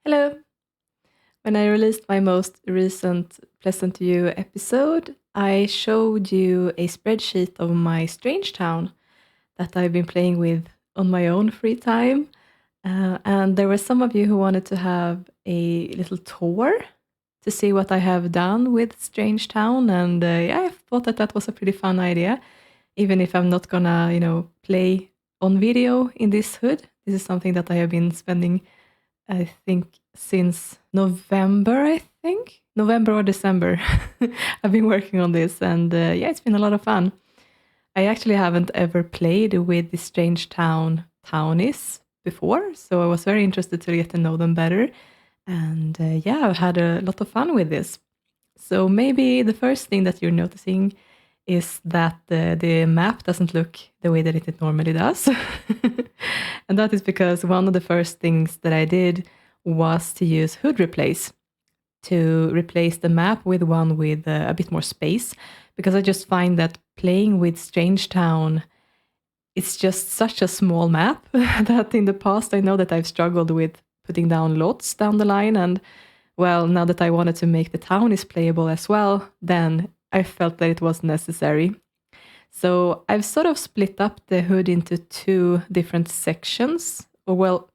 Hello! When I released my most recent Pleasant to You episode, I showed you a spreadsheet of my Strangetown that I've been playing with on my own free time. And there were some of you who wanted to have a little tour to see what I have done with Strangetown. And I thought that was a pretty fun idea, even if I'm not gonna, play on video in this hood. This is something that I have been spending, I think, since November, November or December. I've been working on this, and it's been a lot of fun. I actually haven't ever played with the Strangetown townies before, so I was very interested to get to know them better. And I've had a lot of fun with this. So maybe the first thing that you're noticing is that the map doesn't look the way that it normally does. And that is because one of the first things that I did was to use hood replace to replace the map with one with a bit more space, because I just find that playing with Strangetown, it's just such a small map that in the past I know that I've struggled with putting down lots down the line. And well, now that I wanted to make the town is playable as well, then I felt that it was necessary. So I've sort of split up the hood into two different sections. Or well,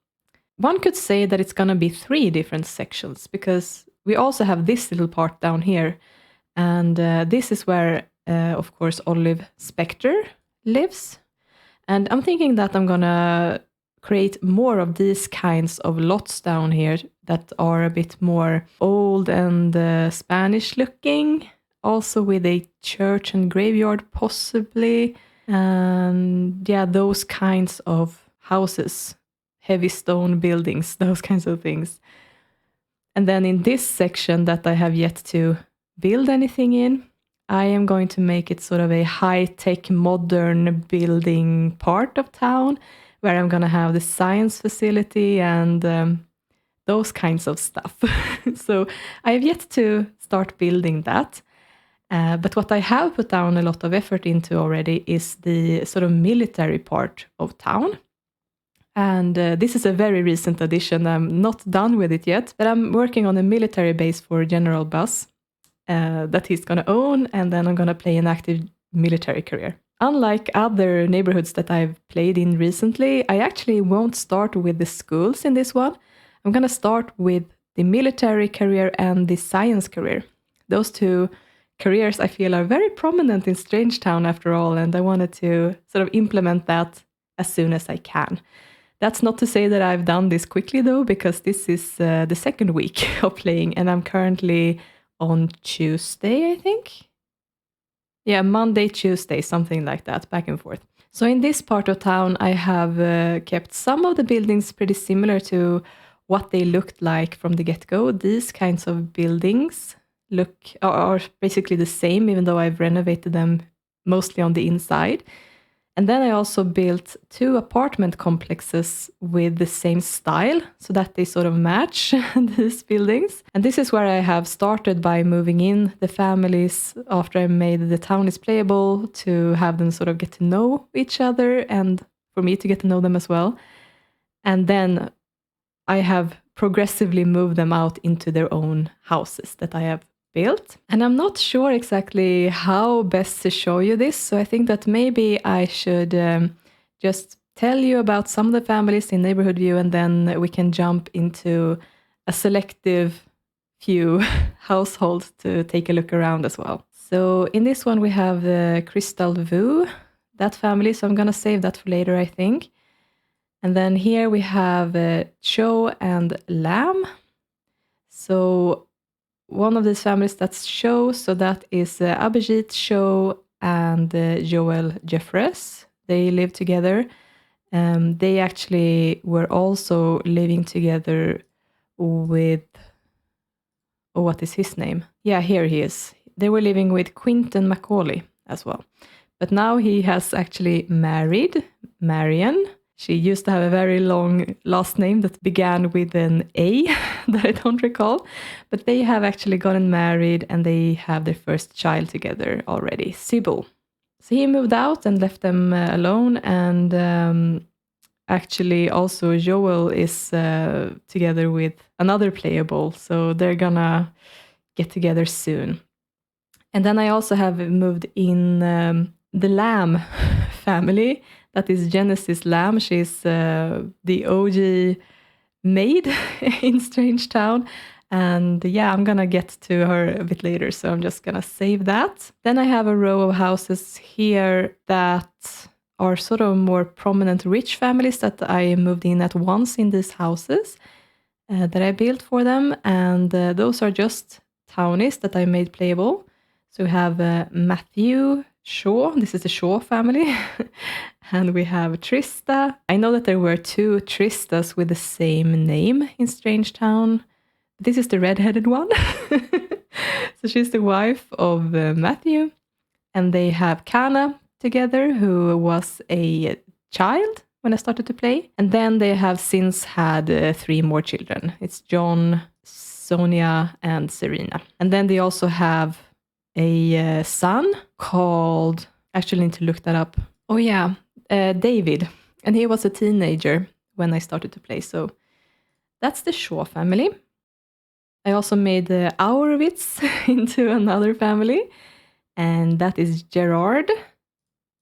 one could say that it's going to be three different sections, because we also have this little part down here. And this is where, of course, Olive Spectre lives. And I'm thinking that I'm going to create more of these kinds of lots down here that are a bit more old and Spanish looking, also with a church and graveyard possibly, and those kinds of houses, heavy stone buildings, those kinds of things. And then in this section that I have yet to build anything in, I am going to make it sort of a high-tech modern building part of town, where I'm going to have the science facility and those kinds of stuff. So I have yet to start building that. But what I have put down a lot of effort into already is the sort of military part of town. And this is a very recent addition. I'm not done with it yet, but I'm working on a military base for General Buzz that he's going to own, and then I'm going to play an active military career. Unlike other neighborhoods that I've played in recently, I actually won't start with the schools in this one. I'm going to start with the military career and the science career. Those two careers I feel are very prominent in Strangetown after all, and I wanted to sort of implement that as soon as I can. That's not to say that I've done this quickly though, because this is the second week of playing, and I'm currently on Tuesday, I think. Yeah, Monday, Tuesday, something like that, back and forth. So in this part of town, I have kept some of the buildings pretty similar to what they looked like from the get-go. These kinds of buildings are basically the same, even though I've renovated them mostly on the inside. And then I also built two apartment complexes with the same style, so that they sort of match these buildings. And this is where I have started by moving in the families after I made the town is playable, to have them sort of get to know each other and for me to get to know them as well. And then I have progressively moved them out into their own houses that I have built. And I'm not sure exactly how best to show you this, so I think that maybe I should just tell you about some of the families in Neighborhood View, and then we can jump into a selective few households to take a look around as well. So in this one we have the Crystal Vu, that family, so I'm gonna save that for later, I think. And then here we have Cho and Lamb. So one of these families, that's Cho, so that is Abhijit Cho and Joel Jeffress. They live together. They actually were also living together with, what is his name? Yeah, here he is. They were living with Quinton Macaulay as well. But now he has actually married Marian. She used to have a very long last name that began with an A that I don't recall. But they have actually gotten married, and they have their first child together already, Sybil. So he moved out and left them alone. And actually also Joel is together with another playable, so they're gonna get together soon. And then I also have moved in the Lamb family. That is Genesis Lamb. She's the OG maid in Strangetown. And yeah, I'm gonna get to her a bit later, so I'm just gonna save that. Then I have a row of houses here that are sort of more prominent rich families that I moved in at once in these houses that I built for them. And those are just townies that I made playable. So we have Matthew Shaw. This is the Shaw family. And we have Trista. I know that there were 2 Tristas with the same name in Strangetown. This is the red-headed one. So she's the wife of Matthew. And they have Kana together, who was a child when I started to play. And then they have since had 3 more children. It's John, Sonia, and Serena. And then they also have a son called, actually need to look that up. Oh yeah, David. And he was a teenager when I started to play. So that's the Shaw family. I also made the Ourwis into another family. And that is Gerard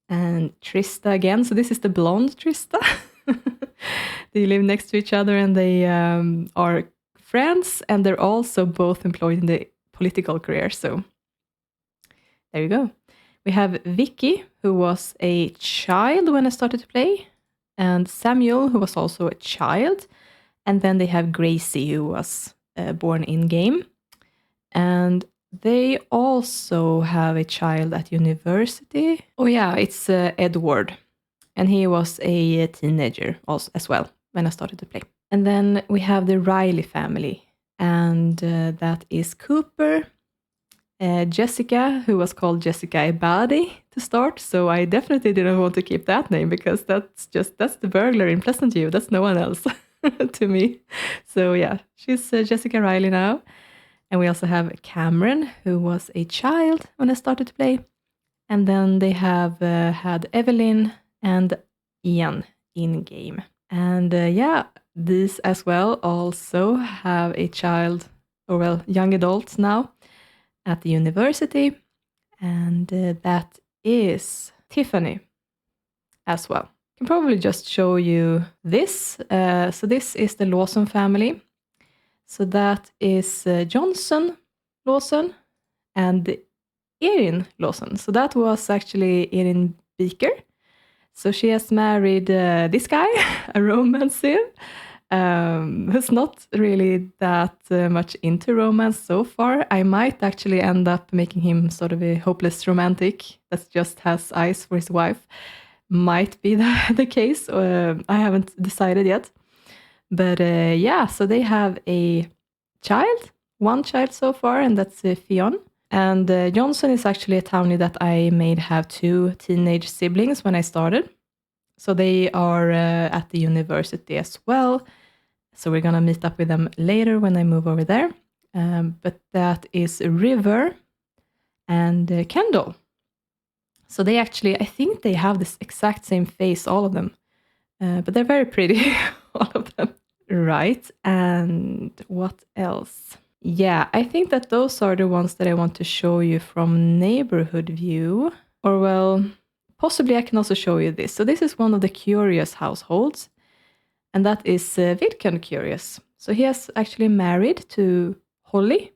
and Trista again. So this is the blonde Trista. They live next to each other and they are friends. And they're also both employed in the political career. So there you go. We have Vicky, who was a child when I started to play. And Samuel, who was also a child. And then they have Gracie, who was born in-game. And they also have a child at university. Oh yeah, it's Edward. And he was a teenager also, as well when I started to play. And then we have the Riley family. And that is Cooper, Jessica, who was called Jessica Ebadi to start. So I definitely didn't want to keep that name because that's the burglar in Pleasant View. That's no one else to me. So yeah, she's Jessica Riley now. And we also have Cameron, who was a child when I started to play. And then they have had Evelyn and Ian in game. And yeah, these as well also have a child, or well, young adults now at the university. And that is Tiffany as well. I can probably just show you this. So this is the Lawson family. So that is Johnson Lawson and Erin Lawson. So that was actually Erin Beaker. So she has married this guy, a romance sim, who's not really that much into romance so far. I might actually end up making him sort of a hopeless romantic that just has eyes for his wife. Might be the case. I haven't decided yet. But yeah, so they have a child, 1 child so far, and that's Fionn. And Johnson is actually a townie that I made have 2 teenage siblings when I started. So they are at the university as well. So we're going to meet up with them later when I move over there. But that is River and Kendall. So they actually, I think they have this exact same face, all of them. But they're very pretty, all of them. Right, and what else? Yeah, I think that those are the ones that I want to show you from neighborhood view. Or well, possibly I can also show you this. So this is one of the Curious households. And that is Vidkun Curious. So he has actually married to Holly,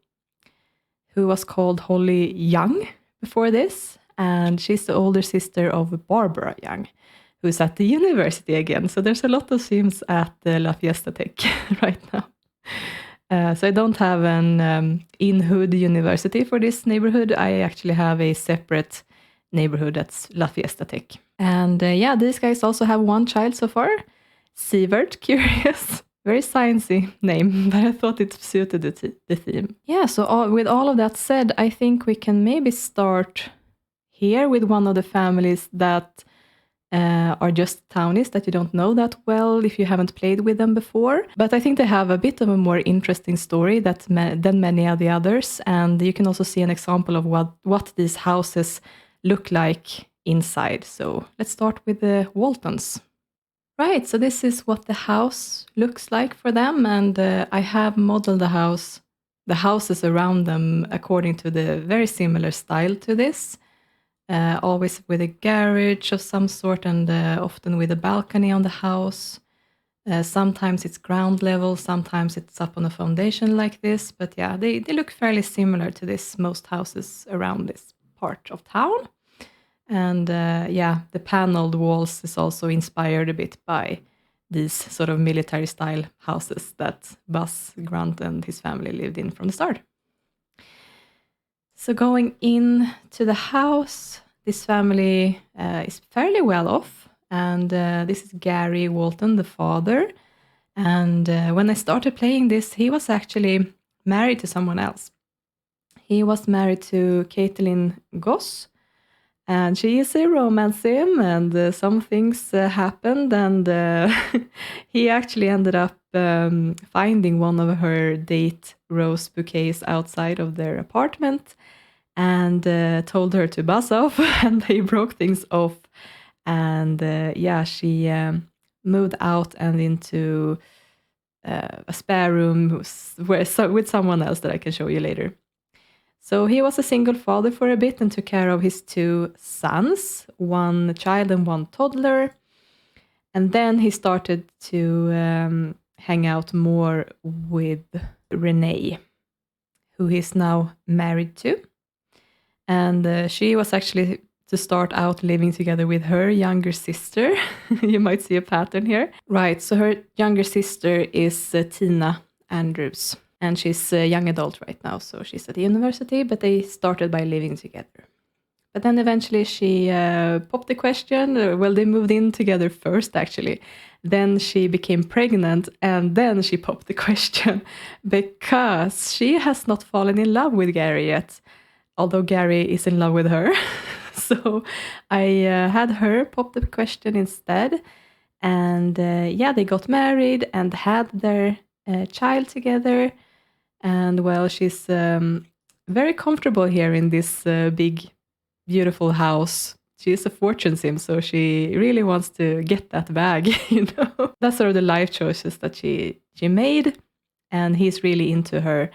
who was called Holly Young before this. And she's the older sister of Barbara Young, who's at the university again. So there's a lot of sims at the La Fiesta Tech right now. So I don't have an in-hood university for this neighborhood. I actually have a separate neighborhood that's La Fiesta Tech. And yeah, these guys also have 1 child so far, Sievert Curious. Very sciencey name, but I thought it suited the theme. Yeah, so with all of that said, I think we can maybe start here with one of the families that are just townies that you don't know that well if you haven't played with them before. But I think they have a bit of a more interesting story than many of the others. And you can also see an example of what these houses look like inside. So let's start with the Waltons. Right, so this is what the house looks like for them, and I have modeled the houses around them according to the very similar style to this. Always with a garage of some sort, and often with a balcony on the house. Sometimes it's ground level, sometimes it's up on a foundation like this, but yeah, they look fairly similar to this, most houses around this part of town. And yeah, the paneled walls is also inspired a bit by these sort of military style houses that Buzz Grant and his family lived in from the start. So going into the house, this family is fairly well off, and this is Gary Walton, the father. And when I started playing this, he was actually married to someone else. He was married to Caitlin Goss, and she used to romance him, and some things happened, and he actually ended up finding one of her date rose bouquets outside of their apartment and told her to buzz off, and they broke things off. And yeah, she moved out and into a spare room with someone else that I can show you later. So he was a single father for a bit and took care of his two sons, one child and one toddler. And then he started to hang out more with Renee, who he's now married to. And she was actually to start out living together with her younger sister. You might see a pattern here. Right, so her younger sister is Tina Andrews. And she's a young adult right now, so she's at the university, but they started by living together. But then eventually she popped the question. Well, they moved in together first, actually. Then she became pregnant, and then she popped the question because she has not fallen in love with Gary yet, although Gary is in love with her. So I had her pop the question instead. And yeah, they got married and had their child together. And well, she's very comfortable here in this big, beautiful house. She is a fortune sim, so she really wants to get that bag, you know. That's sort of the life choices that she made, and he's really into her.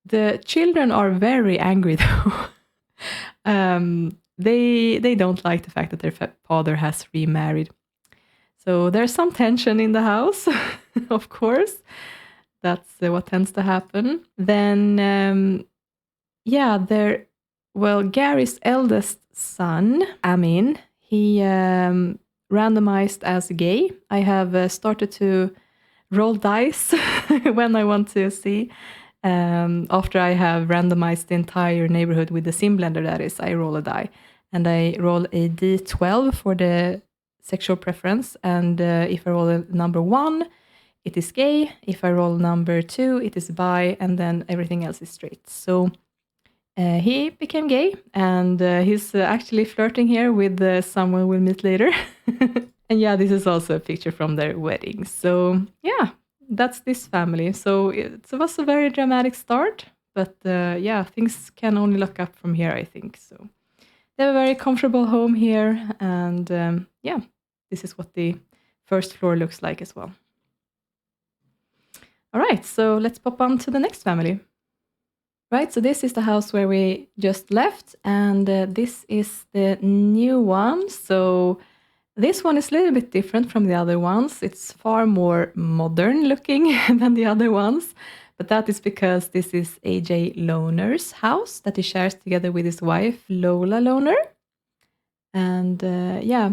The children are very angry though. They don't like the fact that their father has remarried. So there's some tension in the house, of course. That's what tends to happen. Then, yeah, Gary's eldest son, Amin, he randomized as gay. I have started to roll dice when I want to see. After I have randomized the entire neighborhood with the sim blender, that is, I roll a die. And I roll a d12 for the sexual preference. And if I roll a number 1, it is gay. If I roll number 2, it is bi, and then everything else is straight. So he became gay, and he's actually flirting here with someone we'll meet later. And yeah, this is also a picture from their wedding. So yeah, that's this family. So it was a very dramatic start, but yeah, things can only look up from here, I think. So they have a very comfortable home here, and yeah, this is what the first floor looks like as well. All right, so let's pop on to the next family. Right, so this is the house where we just left, and this is the new one. So this one is a little bit different from the other ones. It's far more modern looking than the other ones, but that is because this is AJ Lohner's house that he shares together with his wife, Lola Lohner. And yeah,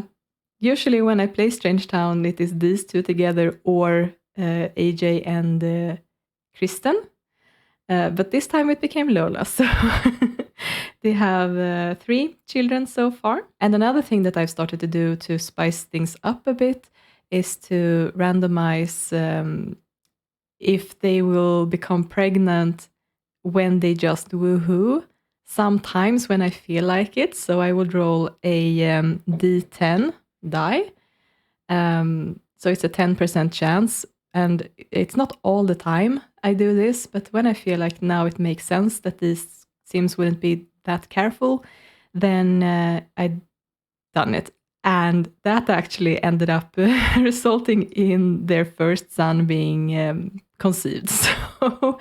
usually when I play Strangetown, it is these two together or AJ and Kristen. But this time it became Lola. So they have 3 children so far. And another thing that I've started to do to spice things up a bit is to randomize if they will become pregnant when they just woohoo. Sometimes when I feel like it. So I would roll a D10 die. So it's a 10% chance. And it's not all the time I do this, but when I feel like now it makes sense that these sims wouldn't be that careful, then I've done it. And that actually ended up resulting in their first son being conceived. So,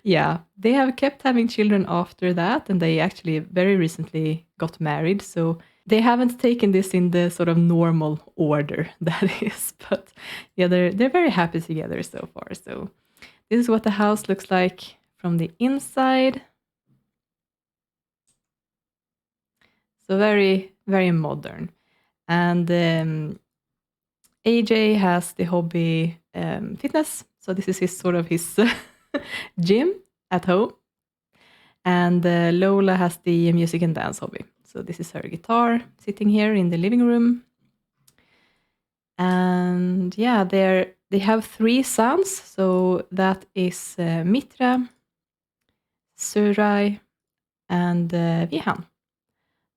yeah, they have kept having children after that, and they actually very recently got married. So they haven't taken this in the sort of normal order, that is. But yeah, they're very happy together so far. So this is what the house looks like from the inside. So very, very modern. And AJ has the hobby fitness. So this is his sort of his gym at home. And Lola has the music and dance hobby. So this is her guitar sitting here in the living room. And yeah, they have 3 sons. So that is Mitra, Surai, and Vihan.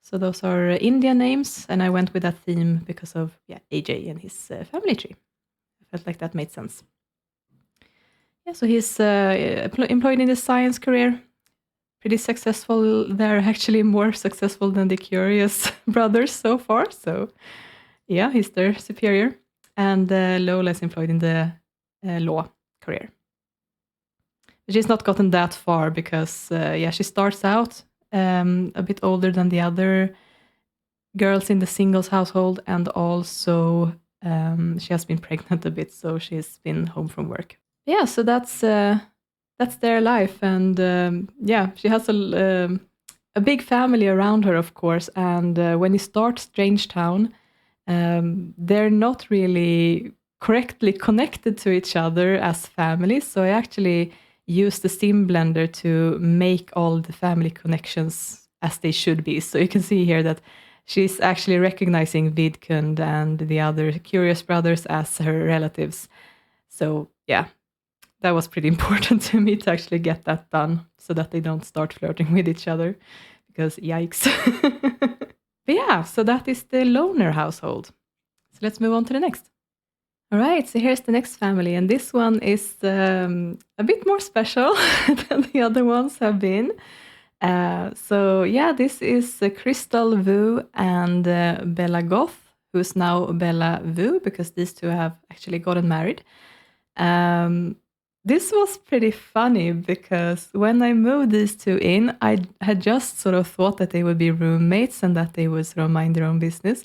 So those are Indian names, and I went with that theme because of AJ and his family tree. I felt like that made sense. Yeah, so he's employed in the science career. Pretty successful. They're actually more successful than the Curious brothers so far. So yeah, he's their superior. And Lola is employed in the law career. She's not gotten that far because she starts out a bit older than the other girls in the singles household, and also she has been pregnant a bit, so she's been home from work. Yeah, so that's their life, and she has a big family around her, of course. And when you start Strangetown, they're not really correctly connected to each other as families. So I actually used the sim blender to make all the family connections as they should be. So you can see here that she's actually recognizing Vidkund and the other Curious brothers as her relatives. So yeah, that was pretty important to me to actually get that done so that they don't start flirting with each other, because yikes. But yeah, so that is the loner household. So let's move on to the next. All right, so here's the next family, and this one is a bit more special than the other ones have been. So yeah, this is Crystal Vu and Bella Goth, who's now Bella Vu, because these two have actually gotten married. This was pretty funny because when I moved these two in, I had just sort of thought that they would be roommates and that they would sort of mind their own business.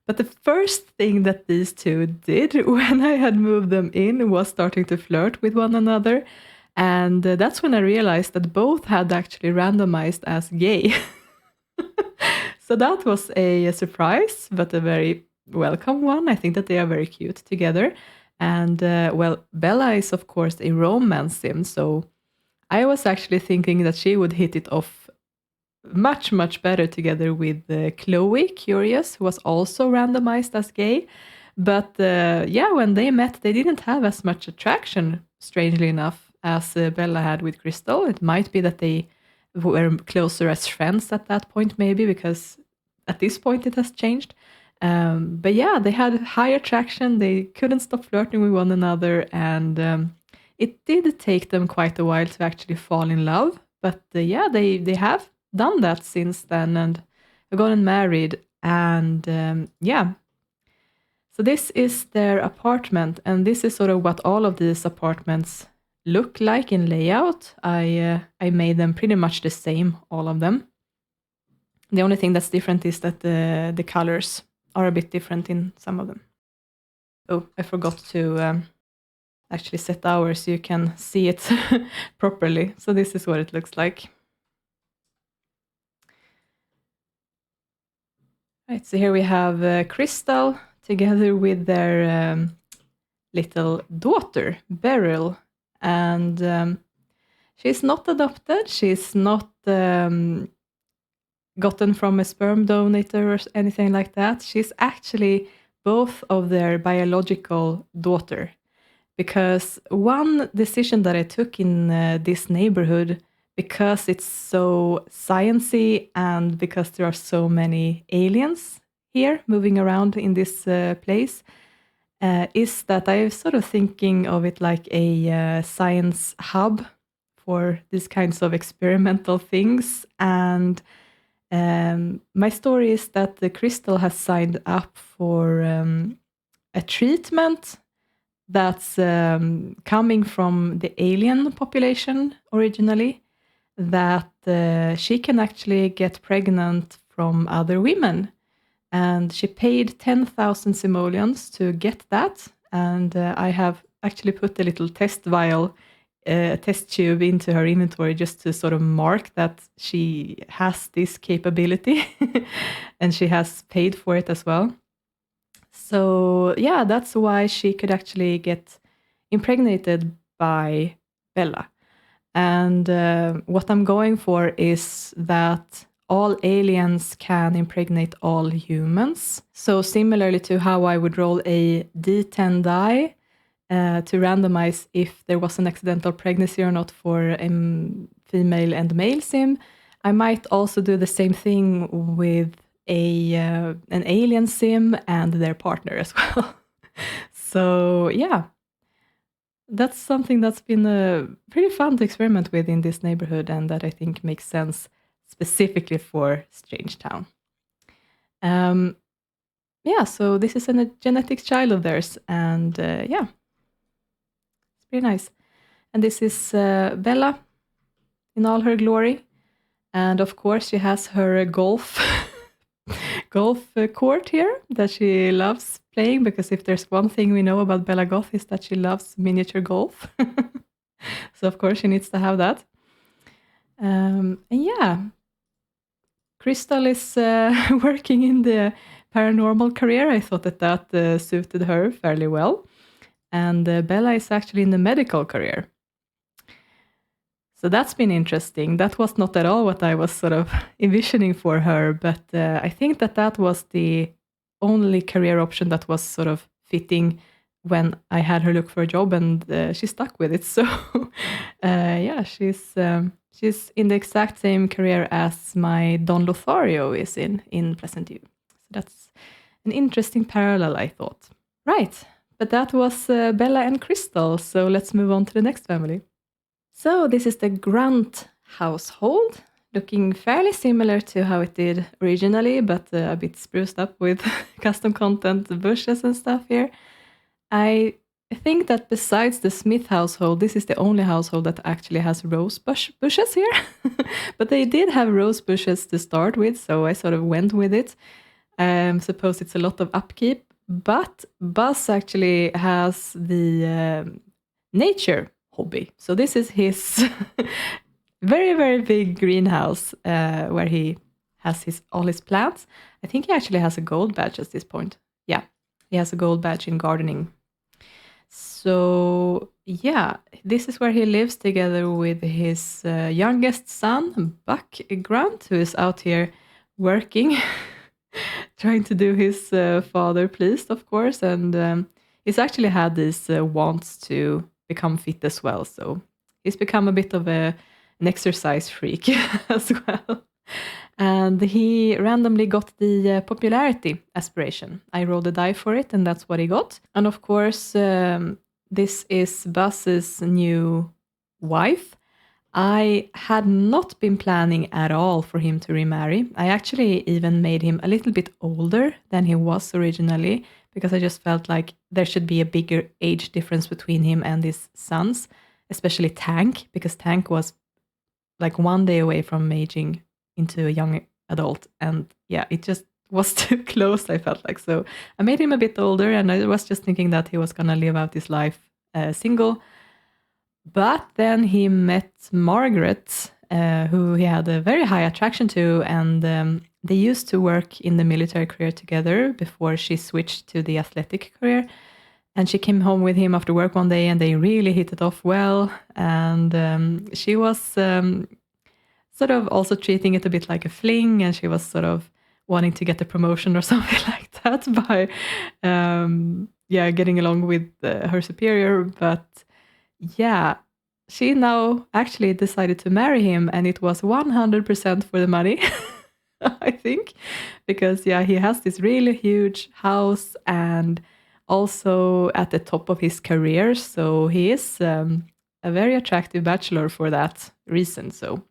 But the first thing that these two did when I had moved them in was starting to flirt with one another. And that's when I realized that both had actually randomized as gay. So that was a surprise, but a very welcome one. I think that they are very cute together. And Bella is, of course, a romance sim. So I was actually thinking that she would hit it off much, much better together with Chloe, Curious, who was also randomized as gay. But when they met, they didn't have as much attraction, strangely enough, as Bella had with Crystal. It might be that they were closer as friends at that point, maybe, because at this point it has changed. But yeah, they had high attraction. They couldn't stop flirting with one another, and it did take them quite a while to actually fall in love. But they have done that since then and have gotten married. And so this is their apartment, and this is sort of what all of these apartments look like in layout. I made them pretty much the same, all of them. The only thing that's different is that the colors are a bit different in some of them. Oh, I forgot to actually set ours so you can see it properly. So this is what it looks like. Right, so here we have Crystal together with their little daughter, Beryl. And she's not adopted. She's not gotten from a sperm donator or anything like that. She's actually both of their biological daughter. Because one decision that I took in this neighborhood, because it's so sciencey and because there are so many aliens here moving around in this place, is that I'm sort of thinking of it like a science hub for these kinds of experimental things. And My story is that the Crystal has signed up for a treatment that's coming from the alien population originally, that she can actually get pregnant from other women. And she paid 10,000 simoleons to get that. And I have actually put a little test vial, test tube into her inventory just to sort of mark that she has this capability and she has paid for it as well. So yeah, that's why she could actually get impregnated by Bella. And what I'm going for is that all aliens can impregnate all humans. So similarly to how I would roll a D10 die to randomize if there was an accidental pregnancy or not for a female and male sim, I might also do the same thing with an alien sim and their partner as well. So yeah, that's something that's been pretty fun to experiment with in this neighborhood, and that I think makes sense specifically for Strangetown. Yeah, so this is a genetic child of theirs, and yeah, it's pretty nice. And this is Bella in all her glory, and of course she has her golf court here that she loves playing, because if there's one thing we know about Bella Goth is that she loves miniature golf. So of course she needs to have that. And yeah, Crystal is working in the paranormal career. I thought that suited her fairly well. And Bella is actually in the medical career. So that's been interesting. That was not at all what I was sort of envisioning for her, but I think that was the only career option that was sort of fitting when I had her look for a job, and she stuck with it. So yeah, she's in the exact same career as my Don Lothario is in Pleasant View. So that's an interesting parallel, I thought. Right, but that was Bella and Crystal. So let's move on to the next family. So this is the Grunt household, looking fairly similar to how it did originally, but a bit spruced up with custom content, bushes and stuff here. I think that besides the Smith household, this is the only household that actually has rose bushes here. But they did have rose bushes to start with, so I sort of went with it. Suppose it's a lot of upkeep, but Buzz actually has the nature hobby. So this is his very, very big greenhouse where he has all his plants. I think he actually has a gold badge at this point. Yeah, he has a gold badge in gardening. So yeah, this is where he lives together with his youngest son, Buck Grunt, who is out here working, trying to do his father pleased, of course. And he's actually had these wants to become fit as well. So he's become a bit of an exercise freak as well. And he randomly got the popularity aspiration. I rolled a die for it, and that's what he got. And of course, this is Buzz's new wife. I had not been planning at all for him to remarry. I actually even made him a little bit older than he was originally, because I just felt like there should be a bigger age difference between him and his sons, especially Tank, because Tank was like one day away from aging into a young adult. And yeah, it just was too close, I felt like. So I made him a bit older, and I was just thinking that he was going to live out his life single. But then he met Margaret, who he had a very high attraction to, and they used to work in the military career together before she switched to the athletic career. And she came home with him after work one day, and they really hit it off well. And she was sort of also treating it a bit like a fling, and she was sort of wanting to get a promotion or something like that by, getting along with her superior. But yeah, she now actually decided to marry him, and it was 100% for the money, I think, because he has this really huge house and also at the top of his career, so he is a very attractive bachelor for that reason. So,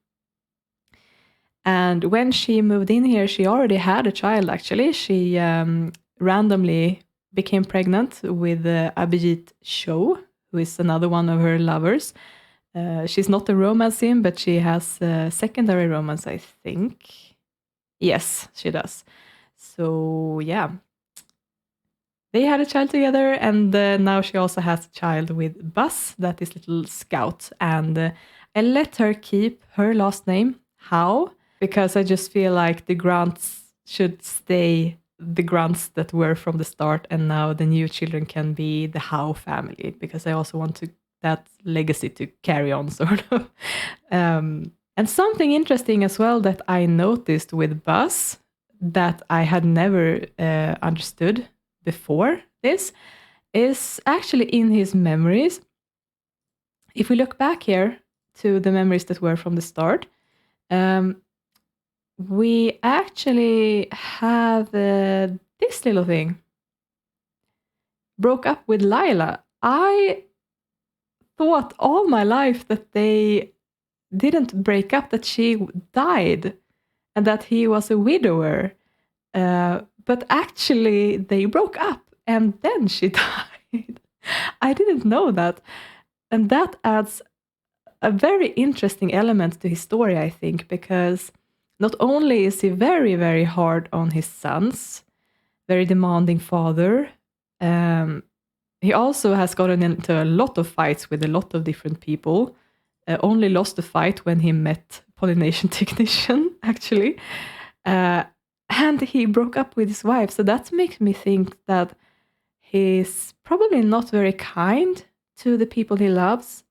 And when she moved in here, she already had a child, actually. She randomly became pregnant with Abhijit Show, who is another one of her lovers. She's not a romance sim, but she has secondary romance, I think. Yes, she does. So, yeah. They had a child together, and now she also has a child with Buzz, that is little Scout. And I let her keep her last name, How, because I just feel like the Grants should stay the Grants that were from the start, and now the new children can be the How family, because I also want that legacy to carry on, sort of. And something interesting as well that I noticed with Buzz that I had never understood before this is actually in his memories. If we look back here to the memories that were from the start, we actually have this little thing. Broke up with Lila. I thought all my life that they didn't break up, that she died and that he was a widower. But actually, they broke up and then she died. I didn't know that. And that adds a very interesting element to his story, I think, because not only is he very, very hard on his sons, very demanding father, he also has gotten into a lot of fights with a lot of different people. Only lost a fight when he met pollination technician, actually. And he broke up with his wife. So that makes me think that he's probably not very kind to the people he loves.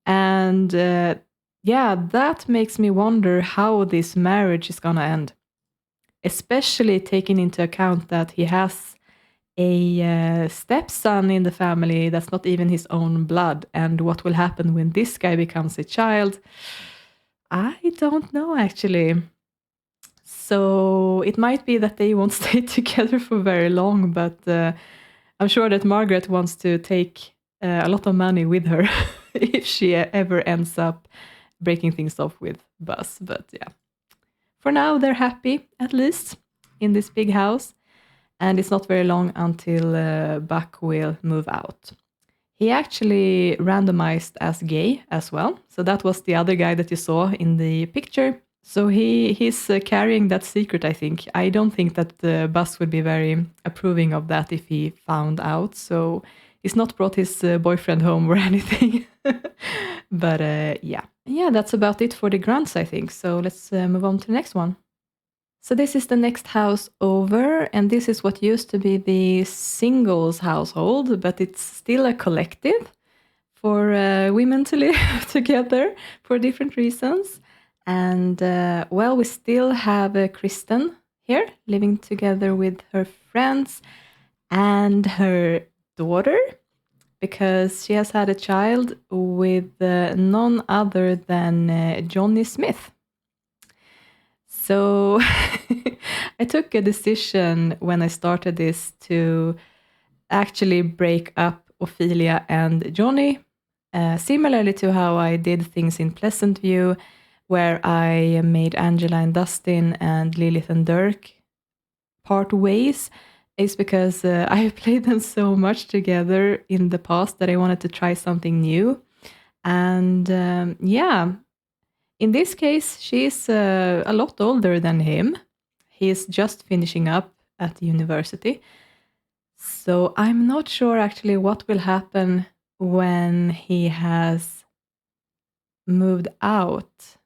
And that makes me wonder how this marriage is going to end. Especially taking into account that he has a stepson in the family that's not even his own blood. And what will happen when this guy becomes a child? I don't know, actually. So it might be that they won't stay together for very long, but I'm sure that Margaret wants to take a lot of money with her if she ever ends up breaking things off with Buzz. But yeah, for now they're happy, at least, in this big house. And it's not very long until Buck will move out. He actually randomized as gay as well. So that was the other guy that you saw in the picture. So he's carrying that secret, I think. I don't think that Buzz would be very approving of that if he found out. So he's not brought his boyfriend home or anything. But yeah, that's about it for the grunts, I think. So let's move on to the next one. So this is the next house over, and this is what used to be the singles household, but it's still a collective for women to live together for different reasons. And we still have Kristen here living together with her friends and her daughter, because she has had a child with none other than Johnny Smith. So I took a decision when I started this to actually break up Ophelia and Johnny, similarly to how I did things in Pleasant View, where I made Angela and Dustin and Lilith and Dirk part ways, is because I have played them so much together in the past that I wanted to try something new. And in this case, she's a lot older than him. He's just finishing up at university. So I'm not sure actually what will happen when he has moved out.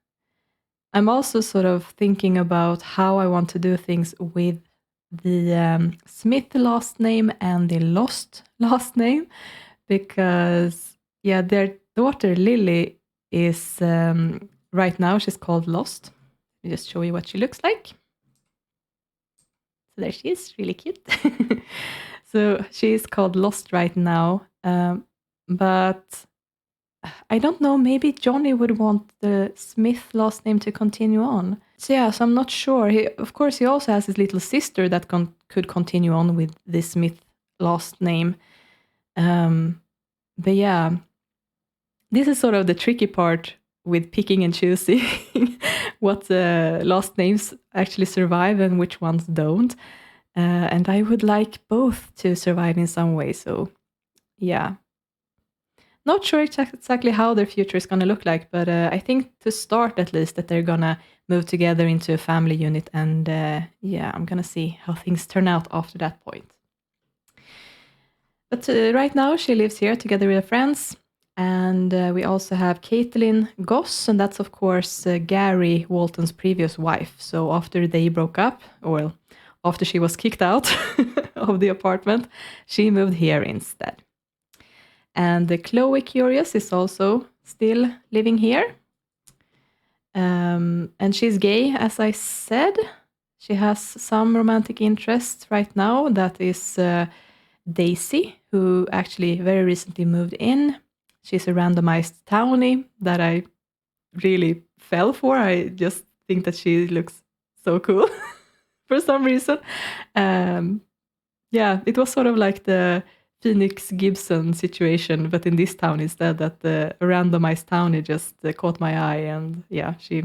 I'm also sort of thinking about how I want to do things with the Smith last name and the Lost last name, because their daughter Lily is right now she's called Lost. Let me just show you what she looks like. So there she is, really cute. So she's called Lost right now, but I don't know, maybe Johnny would want the Smith last name to continue on. So I'm not sure. Of course, he also has his little sister that could continue on with the Smith last name. But yeah, this is sort of the tricky part with picking and choosing what last names actually survive and which ones don't. And I would like both to survive in some way. So, yeah. Not sure exactly how their future is going to look like, but I think to start at least that they're going to move together into a family unit. And yeah, I'm going to see how things turn out after that point. But right now she lives here together with her friends. And we also have Caitlin Goss, and that's of course Gary Walton's previous wife. So after they broke up, or after she was kicked out of the apartment, she moved here instead. And Chloe Curious is also still living here. And she's gay, as I said. She has some romantic interest right now. That is Daisy, who actually very recently moved in. She's a randomized townie that I really fell for. I just think that she looks so cool for some reason. Yeah, it was sort of like the Phoenix Gibson situation, but in this town instead, that the randomized townie just caught my eye. And yeah, she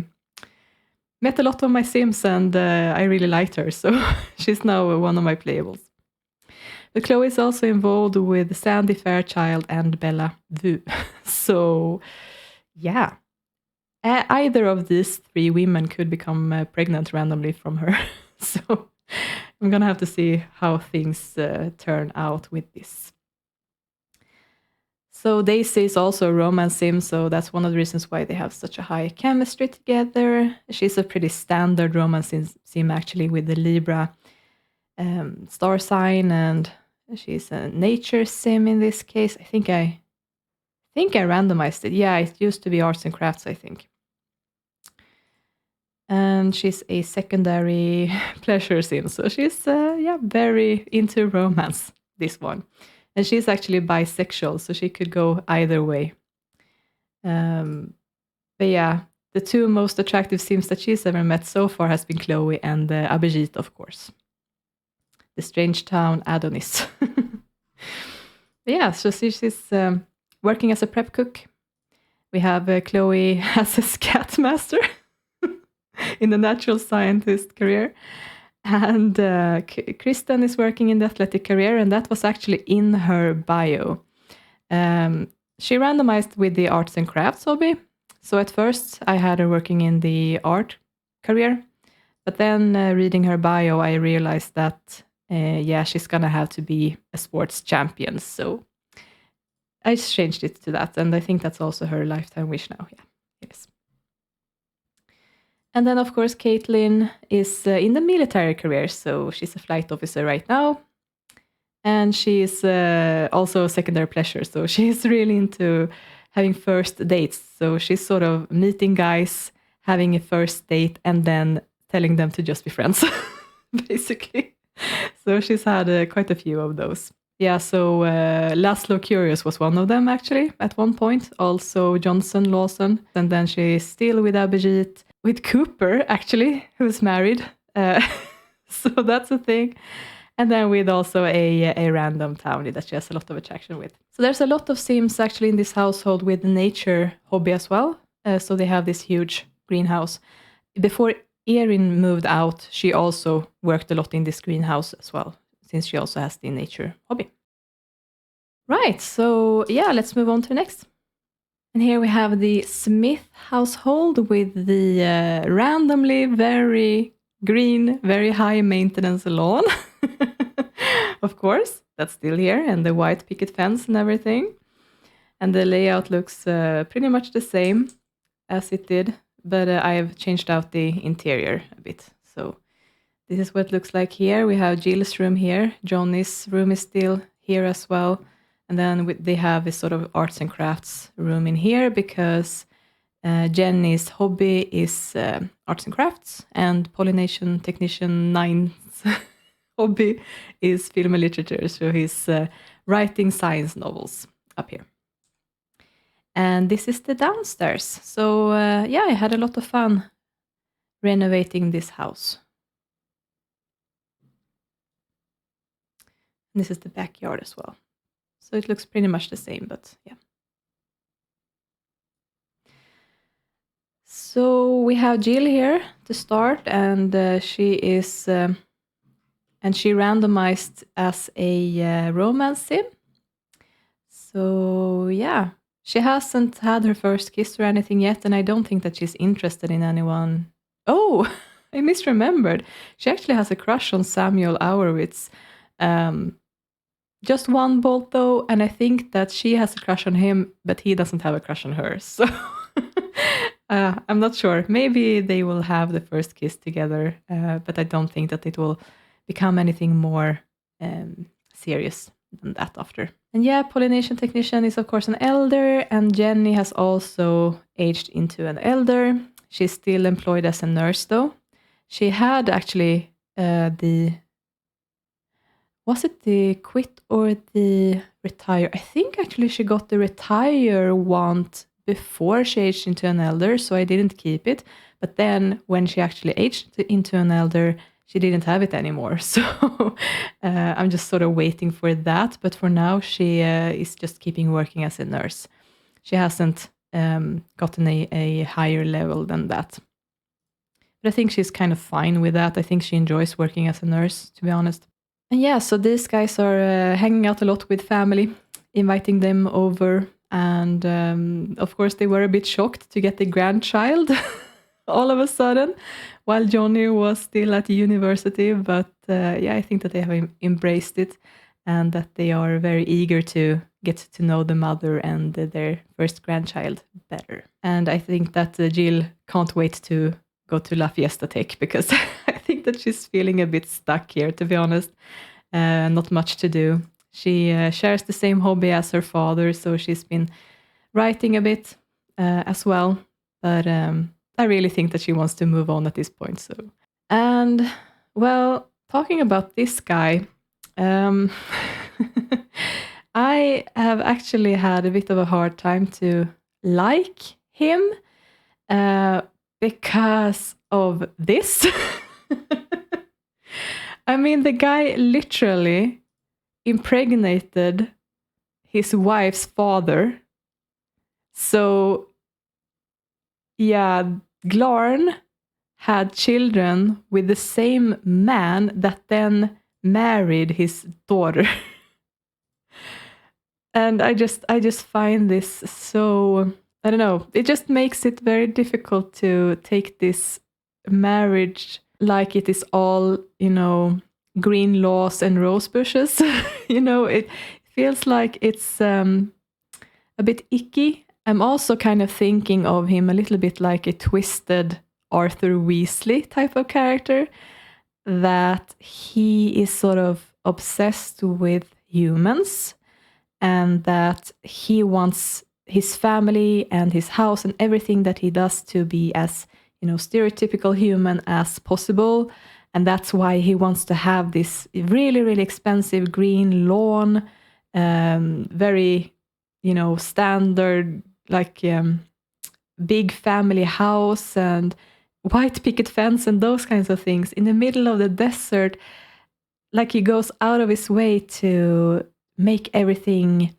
met a lot of my Sims and I really liked her. So she's now one of my playables. But Chloe is also involved with Sandy Fairchild and Bella Vu. So, yeah. Either of these three women could become pregnant randomly from her. So, I'm going to have to see how things turn out with this. So, Daisy is also a romance sim, so that's one of the reasons why they have such a high chemistry together. She's a pretty standard romance sim, actually, with the Libra star sign, and she's a nature sim in this case. I think I randomized it. Yeah, it used to be arts and crafts, I think. And she's a secondary pleasure sim, so she's very into romance, this one. And she's actually bisexual, so she could go either way. But yeah, the two most attractive sims that she's ever met so far has been Chloe and Abhijit, of course. The Strangetown Adonis. Yeah, so she's working as a prep cook. We have Chloe as a scat master in the natural scientist career. And Kristen is working in the athletic career, and that was actually in her bio. She randomized with the arts and crafts hobby. So at first, I had her working in the art career. But then reading her bio, I realized that, she's going to have to be a sports champion. So I changed it to that. And I think that's also her lifetime wish now. Yeah, it is. And then, of course, Caitlin is in the military career. So she's a flight officer right now. And she's also a secondary pleasure. So she's really into having first dates. So she's sort of meeting guys, having a first date, and then telling them to just be friends, basically. So she's had quite a few of those. Yeah, so Laszlo Curious was one of them, actually, at one point. Also Johnson Lawson. And then she's still with Abhijit, with Cooper, actually, who's married. So that's a thing. And then with also a random townie that she has a lot of attraction with. So there's a lot of sims actually in this household with the nature hobby as well. So they have this huge greenhouse. Before Erin moved out, she also worked a lot in this greenhouse as well, since she also has the nature hobby. Right, so yeah, let's move on to the next. And here we have the Smith household with the randomly very green, very high maintenance lawn. Of course, that's still here, and the white picket fence and everything. And the layout looks pretty much the same as it did, but I've changed out the interior a bit. So this is what it looks like here. We have Jill's room here. Johnny's room is still here as well. And then they have a sort of arts and crafts room in here because Jenny's hobby is arts and crafts, and Pollination Technician 9's hobby is film and literature. So he's writing science novels up here. And this is the downstairs. So I had a lot of fun renovating this house. And this is the backyard as well. So it looks pretty much the same, but yeah. So we have Jill here to start, and she is, and she randomized as a romance sim. So yeah, she hasn't had her first kiss or anything yet, and I don't think that she's interested in anyone. Oh, I misremembered. She actually has a crush on Samuel Ourwis. Just one bolt though, and I think that she has a crush on him, but he doesn't have a crush on her. So I'm not sure. Maybe they will have the first kiss together, but I don't think that it will become anything more serious than that after. And yeah, pollination technician is of course an elder, and Jenny has also aged into an elder. She's still employed as a nurse though. She had actually was it the quit or the retire? I think actually she got the retire want before she aged into an elder, so I didn't keep it. But then when she actually aged into an elder, she didn't have it anymore. So I'm just sort of waiting for that. But for now, she is just keeping working as a nurse. She hasn't gotten a higher level than that. But I think she's kind of fine with that. I think she enjoys working as a nurse, to be honest. And yeah, so these guys are hanging out a lot with family, inviting them over. And of course, they were a bit shocked to get a grandchild all of a sudden, while Johnny was still at university. But yeah, I think that they have embraced it and that they are very eager to get to know the mother and their first grandchild better. And I think that Jill can't wait to go to La Fiesta Tech, because I think that she's feeling a bit stuck here, to be honest. Not much to do. She shares the same hobby as her father, so she's been writing a bit as well. But I really think that she wants to move on at this point. So, and well, talking about this guy, I have actually had a bit of a hard time to like him because of this. I mean, the guy literally impregnated his wife's father. So, yeah, Glarn had children with the same man that then married his daughter. And I just find this so, I don't know, it just makes it very difficult to take this marriage like it is all, green laws and rose bushes. It feels like it's a bit icky. I'm also kind of thinking of him a little bit like a twisted Arthur Weasley type of character, that he is sort of obsessed with humans and that he wants his family and his house and everything that he does to be as, stereotypical human as possible. And that's why he wants to have this really, really expensive green lawn, very, standard, like big family house and white picket fence and those kinds of things in the middle of the desert. Like he goes out of his way to make everything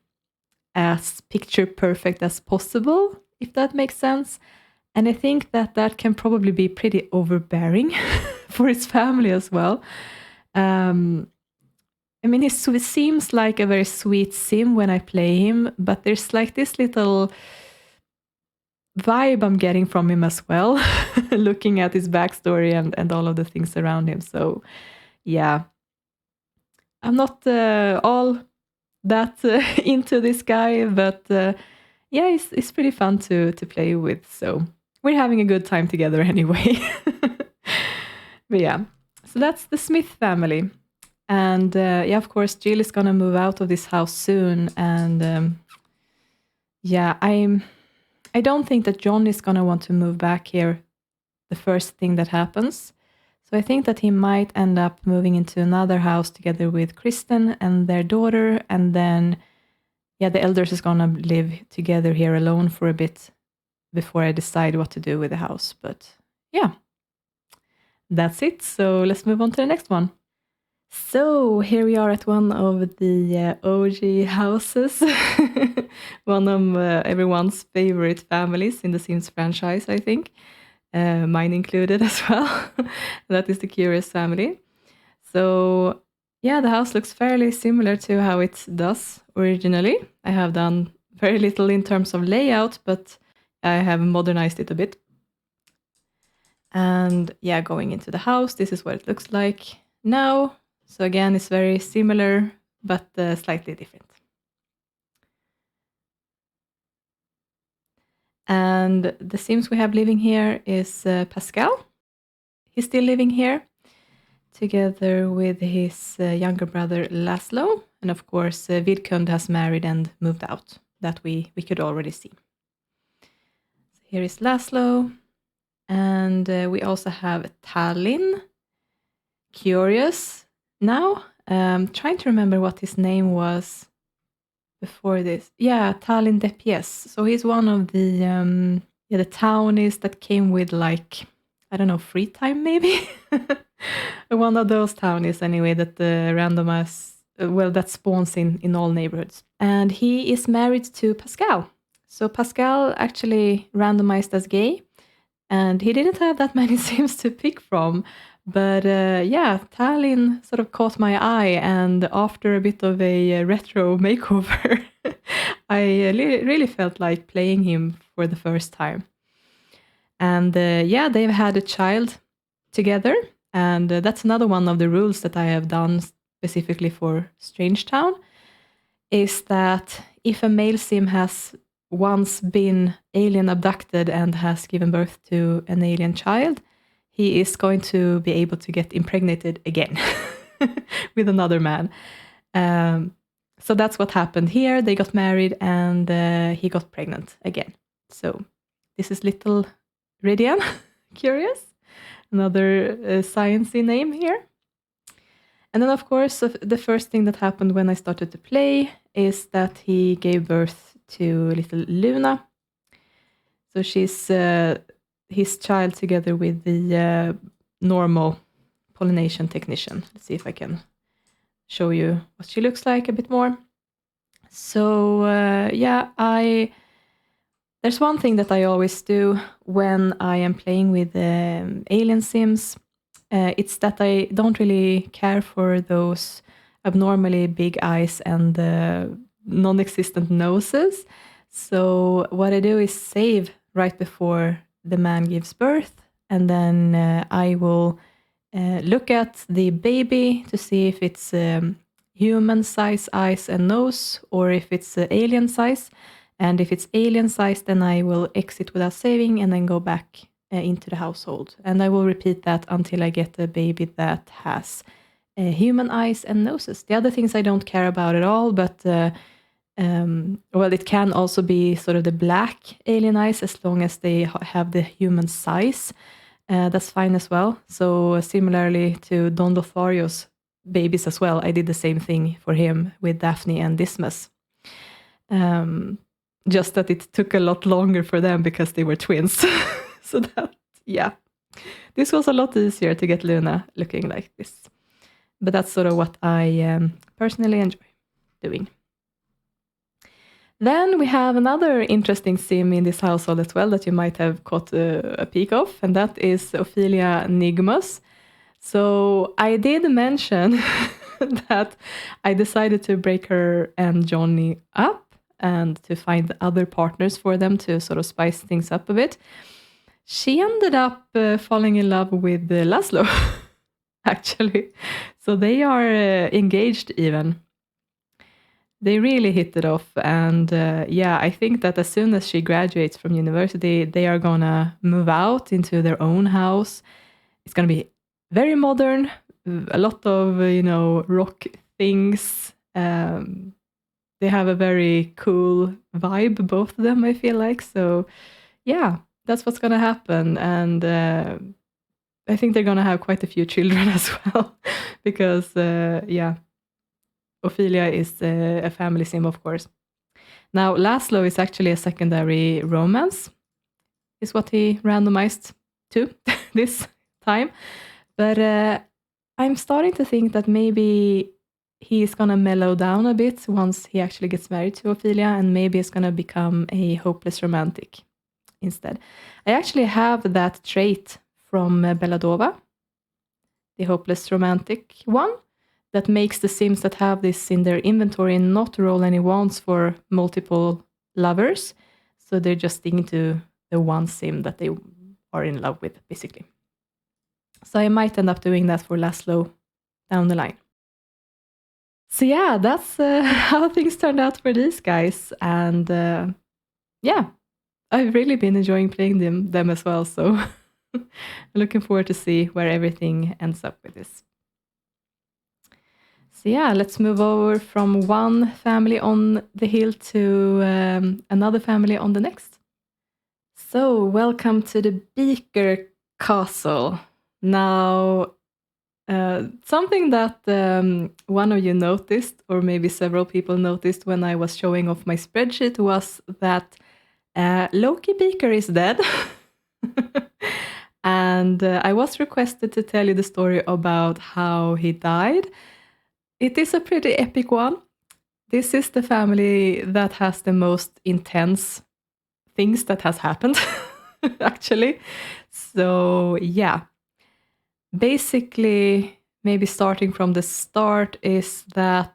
as picture perfect as possible, if that makes sense. And I think that can probably be pretty overbearing for his family as well. I mean, he seems like a very sweet sim when I play him, but there's like this little vibe I'm getting from him as well, looking at his backstory and all of the things around him. So, yeah, I'm not all that into this guy, but yeah, it's pretty fun to play with. So we're having a good time together anyway. But yeah, so that's the Smith family. And yeah, of course, Jill is going to move out of this house soon. And yeah, I don't think that John is going to want to move back here the first thing that happens. So I think that he might end up moving into another house together with Kristen and their daughter. And then, yeah, the elders is going to live together here alone for a bit before I decide what to do with the house. But yeah, that's it. So let's move on to the next one. So here we are at one of the OG houses, one of everyone's favorite families in the Sims franchise, I think. mine included as well. That is the Curious family. So yeah, the house looks fairly similar to how it does originally. I have done very little in terms of layout, but I have modernized it a bit. And yeah, going into the house, this is what it looks like now. So again, it's very similar, but slightly different. And the Sims we have living here is Pascal. He's still living here together with his younger brother Laszlo. And of course, Vidkund has married and moved out. That we could already see. So here is Laszlo. And we also have Tallinn, Curious now. Trying to remember what his name was before this. Yeah, Tallinn Depies. So he's one of the townies that came with like, I don't know, free time maybe? One of those townies anyway that randomize, that spawns in all neighborhoods. And he is married to Pascal. So Pascal actually randomized as gay. And he didn't have that many Sims to pick from. But yeah, Tallinn sort of caught my eye. And after a bit of a retro makeover, I really felt like playing him for the first time. And yeah, they've had a child together. And that's another one of the rules that I have done specifically for Strangetown, is that if a male Sim has once been alien abducted and has given birth to an alien child, he is going to be able to get impregnated again with another man. So that's what happened here. They got married and he got pregnant again. So this is little Ridian, Curious, another sciencey name here. And then, of course, the first thing that happened when I started to play is that he gave birth to little Luna. So she's his child together with the normal pollination technician. Let's see if I can show you what she looks like a bit more. So yeah, there's one thing that I always do when I am playing with alien Sims. It's that I don't really care for those abnormally big eyes and non-existent noses. So what I do is save right before the man gives birth, and then I will look at the baby to see if it's human size eyes and nose, or if it's alien size. And if it's alien size, then I will exit without saving and then go back into the household. And I will repeat that until I get a baby that has human eyes and noses. The other things I don't care about at all, but well, it can also be sort of the black alien eyes as long as they have the human size. That's fine as well. So similarly to Don Lothario's babies as well, I did the same thing for him with Daphne and Dismas. Just that it took a lot longer for them because they were twins. So that, yeah, this was a lot easier to get Luna looking like this. But that's sort of what I personally enjoy doing. Then we have another interesting Sim in this household as well that you might have caught a peek of, and that is Ophelia Nigmus. So I did mention that I decided to break her and Johnny up and to find other partners for them to sort of spice things up a bit. She ended up falling in love with Laszlo, actually. So they are engaged even. They really hit it off. And yeah, I think that as soon as she graduates from university, they are going to move out into their own house. It's going to be very modern, a lot of, rock things. They have a very cool vibe, both of them, I feel like. So yeah, that's what's going to happen. And I think they're going to have quite a few children as well. Because, yeah, Ophelia is a family Sim, of course. Now, Laszlo is actually a secondary romance, is what he randomized to this time. But I'm starting to think that maybe he's going to mellow down a bit once he actually gets married to Ophelia, and maybe it's going to become a hopeless romantic instead. I actually have that trait from Belladova, the hopeless romantic one, that makes the Sims that have this in their inventory not roll any wands for multiple lovers. So they're just sticking to the one Sim that they are in love with, basically. So I might end up doing that for Laszlo down the line. So yeah, that's how things turned out for these guys. And yeah, I've really been enjoying playing them as well. So looking forward to see where everything ends up with this. So yeah, let's move over from one family on the hill to another family on the next. So welcome to the Beaker Castle. Now, something that one of you noticed, or maybe several people noticed when I was showing off my spreadsheet, was that Loki Beaker is dead. And I was requested to tell you the story about how he died. It is a pretty epic one. This is the family that has the most intense things that has happened, actually. So yeah, basically, maybe starting from the start is that,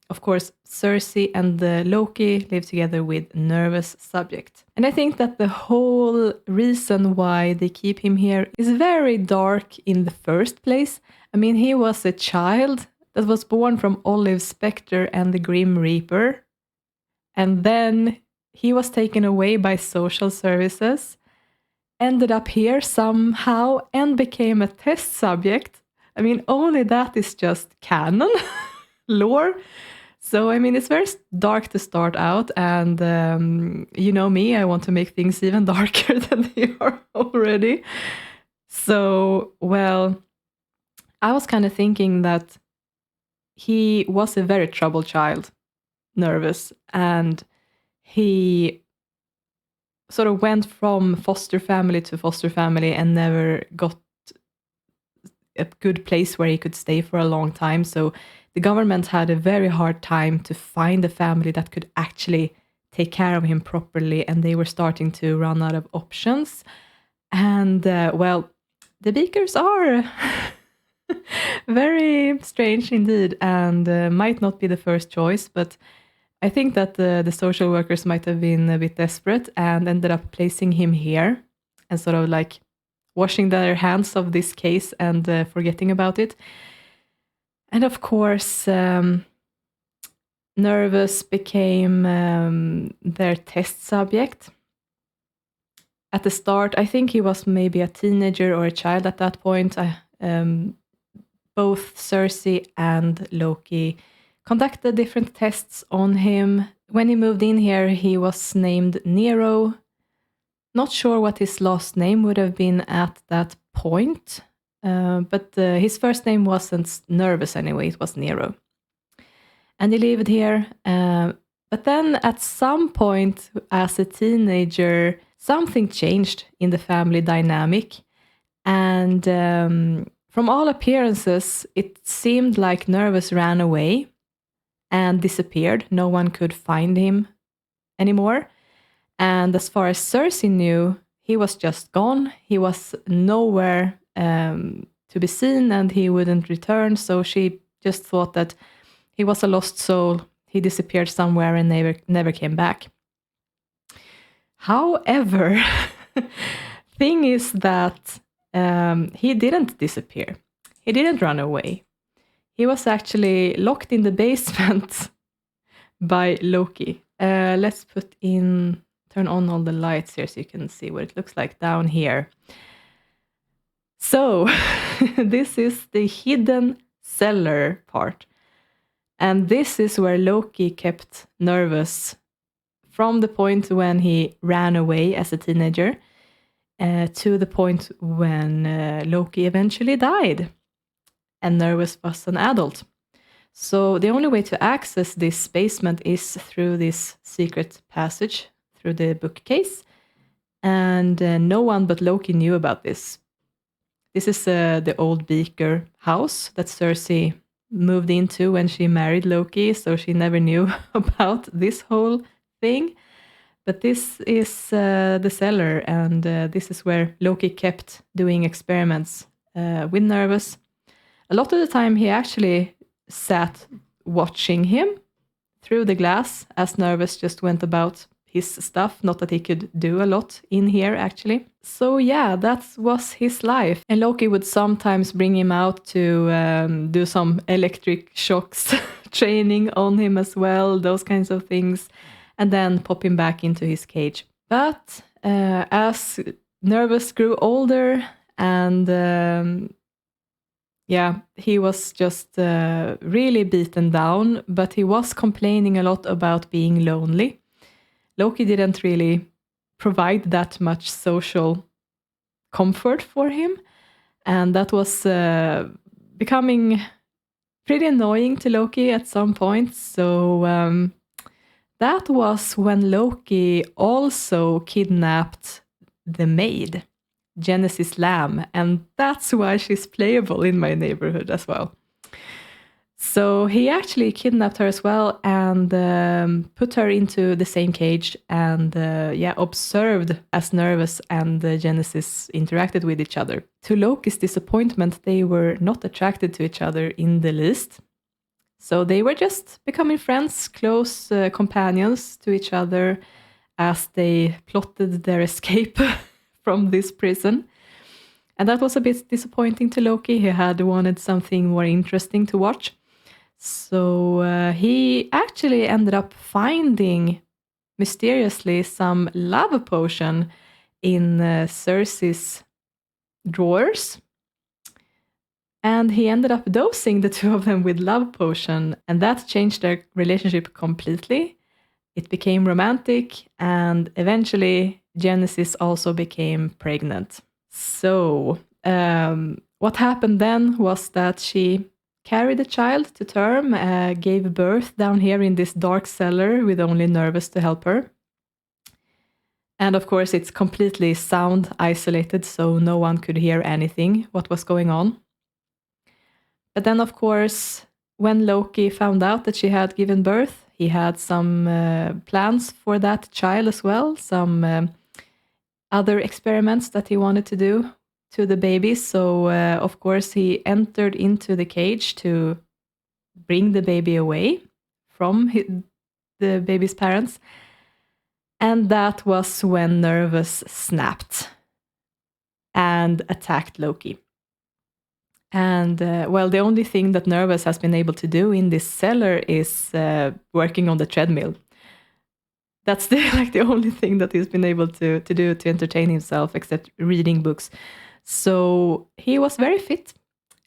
of course, Cersei and Loki live together with nervous subject. And I think that the whole reason why they keep him here is very dark in the first place. I mean, he was a child that was born from Olive Spectre and the Grim Reaper. And then he was taken away by social services, ended up here somehow, and became a test subject. I mean, only that is just canon lore. So, I mean, it's very dark to start out. And you know me, I want to make things even darker than they are already. So, well, I was kind of thinking that he was a very troubled child, nervous, and he sort of went from foster family to foster family and never got a good place where he could stay for a long time. So the government had a very hard time to find a family that could actually take care of him properly, and they were starting to run out of options. And well, the beakers are very strange indeed, and might not be the first choice, but I think that the social workers might have been a bit desperate and ended up placing him here and sort of like washing their hands of this case and forgetting about it. And of course, Nervous became their test subject. At the start, I think he was maybe a teenager or a child at that point. Both Cersei and Loki conducted different tests on him. When he moved in here, he was named Nero. Not sure what his last name would have been at that point, but his first name wasn't Nervous anyway, it was Nero. And he lived here, but then at some point as a teenager, something changed in the family dynamic. And from all appearances, it seemed like Nervous ran away and disappeared. No one could find him anymore. And as far as Cersei knew, he was just gone. He was nowhere to be seen, and he wouldn't return. So she just thought that he was a lost soul. He disappeared somewhere and never came back. However, thing is that he didn't disappear. He didn't run away. He was actually locked in the basement by Loki. Let's turn on all the lights here so you can see what it looks like down here. So this is the hidden cellar part. And this is where Loki kept Nervous from the point when he ran away as a teenager to the point when Loki eventually died and Nervous was an adult. So the only way to access this basement is through this secret passage through the bookcase. And no one but Loki knew about this. This is the old Beaker house that Cersei moved into when she married Loki, so she never knew about this whole thing. But this is the cellar, and this is where Loki kept doing experiments with Nervous. A lot of the time he actually sat watching him through the glass as Nervous just went about his stuff. Not that he could do a lot in here, actually. So yeah, that was his life. And Loki would sometimes bring him out to do some electric shocks training on him as well, those kinds of things, and then pop him back into his cage. But as Nervous grew older and he was just really beaten down, but he was complaining a lot about being lonely. Loki didn't really provide that much social comfort for him, and that was becoming pretty annoying to Loki at some point. So that was when Loki also kidnapped the maid, Genesis Lamb, and that's why she's playable in my neighborhood as well. So he actually kidnapped her as well and put her into the same cage and observed as Nervous and Genesis interacted with each other. To Loki's disappointment, they were not attracted to each other in the least. So they were just becoming friends, close companions to each other as they plotted their escape from this prison. And that was a bit disappointing to Loki. He had wanted something more interesting to watch. So he actually ended up finding, mysteriously, some love potion in Cersei's drawers. And he ended up dosing the two of them with love potion, and that changed their relationship completely. It became romantic, and eventually Genesis also became pregnant. So what happened then was that she carried a child to term, gave birth down here in this dark cellar with only Nervous to help her. And of course, it's completely sound isolated, so no one could hear anything, what was going on. But then, of course, when Loki found out that she had given birth, he had some plans for that child as well, some other experiments that he wanted to do to the baby. So, of course, he entered into the cage to bring the baby away from the baby's parents. And that was when Nervous snapped and attacked Loki. And, the only thing that Nervous has been able to do in this cellar is working on the treadmill. That's the only thing that he's been able to do to entertain himself, except reading books. So he was very fit.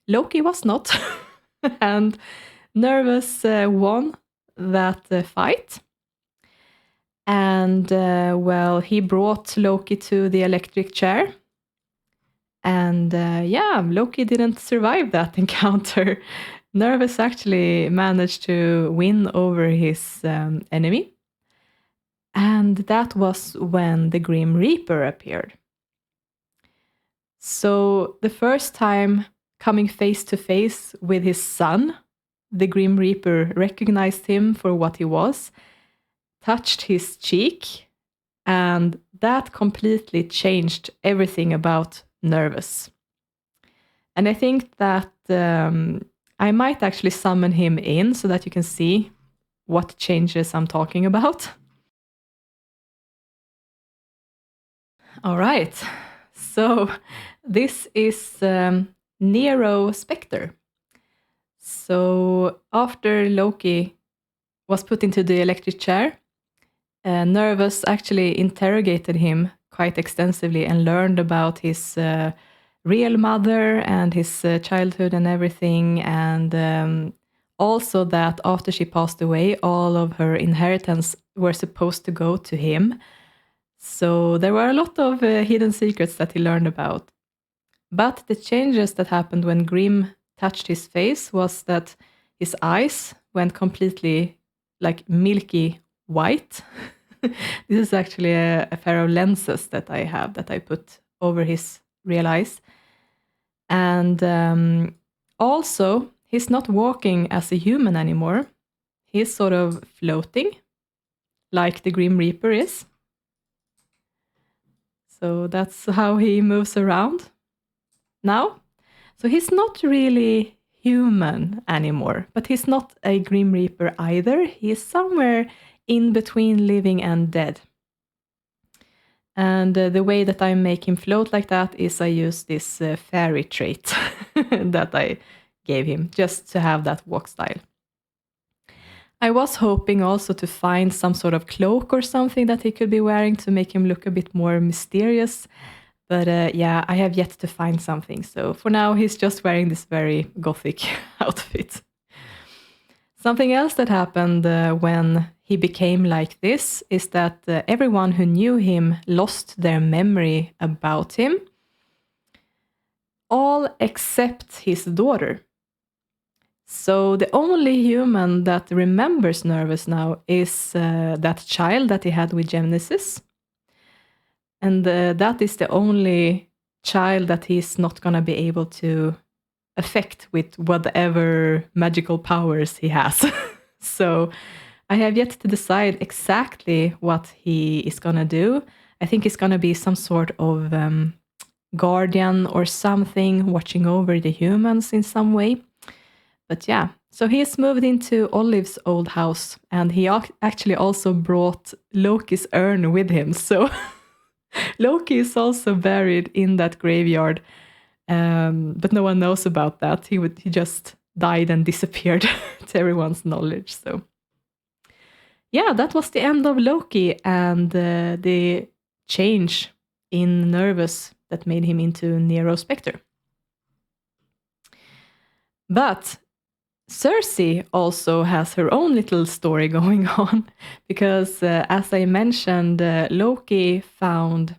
Loki was not. And Nervous won that fight. And, he brought Loki to the electric chair. And Loki didn't survive that encounter. Nervous actually managed to win over his enemy. And that was when the Grim Reaper appeared. So the first time coming face to face with his son, the Grim Reaper recognized him for what he was, touched his cheek, and that completely changed everything about Nervous. And I think that I might actually summon him in so that you can see what changes I'm talking about. All right, so this is Nero Spectre. So after Loki was put into the electric chair, Nervous actually interrogated him quite extensively and learned about his real mother and his childhood and everything, and also that after she passed away, all of her inheritance were supposed to go to him. So there were a lot of hidden secrets that he learned about. But the changes that happened when Grim touched his face was that his eyes went completely like milky white. This is actually a pair of lenses that I have that I put over his real eyes. And also, he's not walking as a human anymore. He's sort of floating, like the Grim Reaper is. So that's how he moves around now. So he's not really human anymore, but he's not a Grim Reaper either. He's somewhere in between living and dead. And the way that I make him float like that is I use this fairy trait that I gave him, just to have that walk style. I was hoping also to find some sort of cloak or something that he could be wearing to make him look a bit more mysterious. But yeah, I have yet to find something. So for now, he's just wearing this very gothic outfit. Something else that happened when he became like this is that everyone who knew him lost their memory about him. All except his daughter. So the only human that remembers Nervous now is that child that he had with Genesis. And that is the only child that he's not going to be able to affect with whatever magical powers he has. So I have yet to decide exactly what he is going to do. I think he's going to be some sort of guardian or something, watching over the humans in some way. But yeah, so he's moved into Olive's old house, and he actually also brought Loki's urn with him. So Loki is also buried in that graveyard, but no one knows about that. He just died and disappeared to everyone's knowledge. So yeah, that was the end of Loki and the change in Nervous that made him into Nero Spectre. But Cersei also has her own little story going on, because as I mentioned, Loki found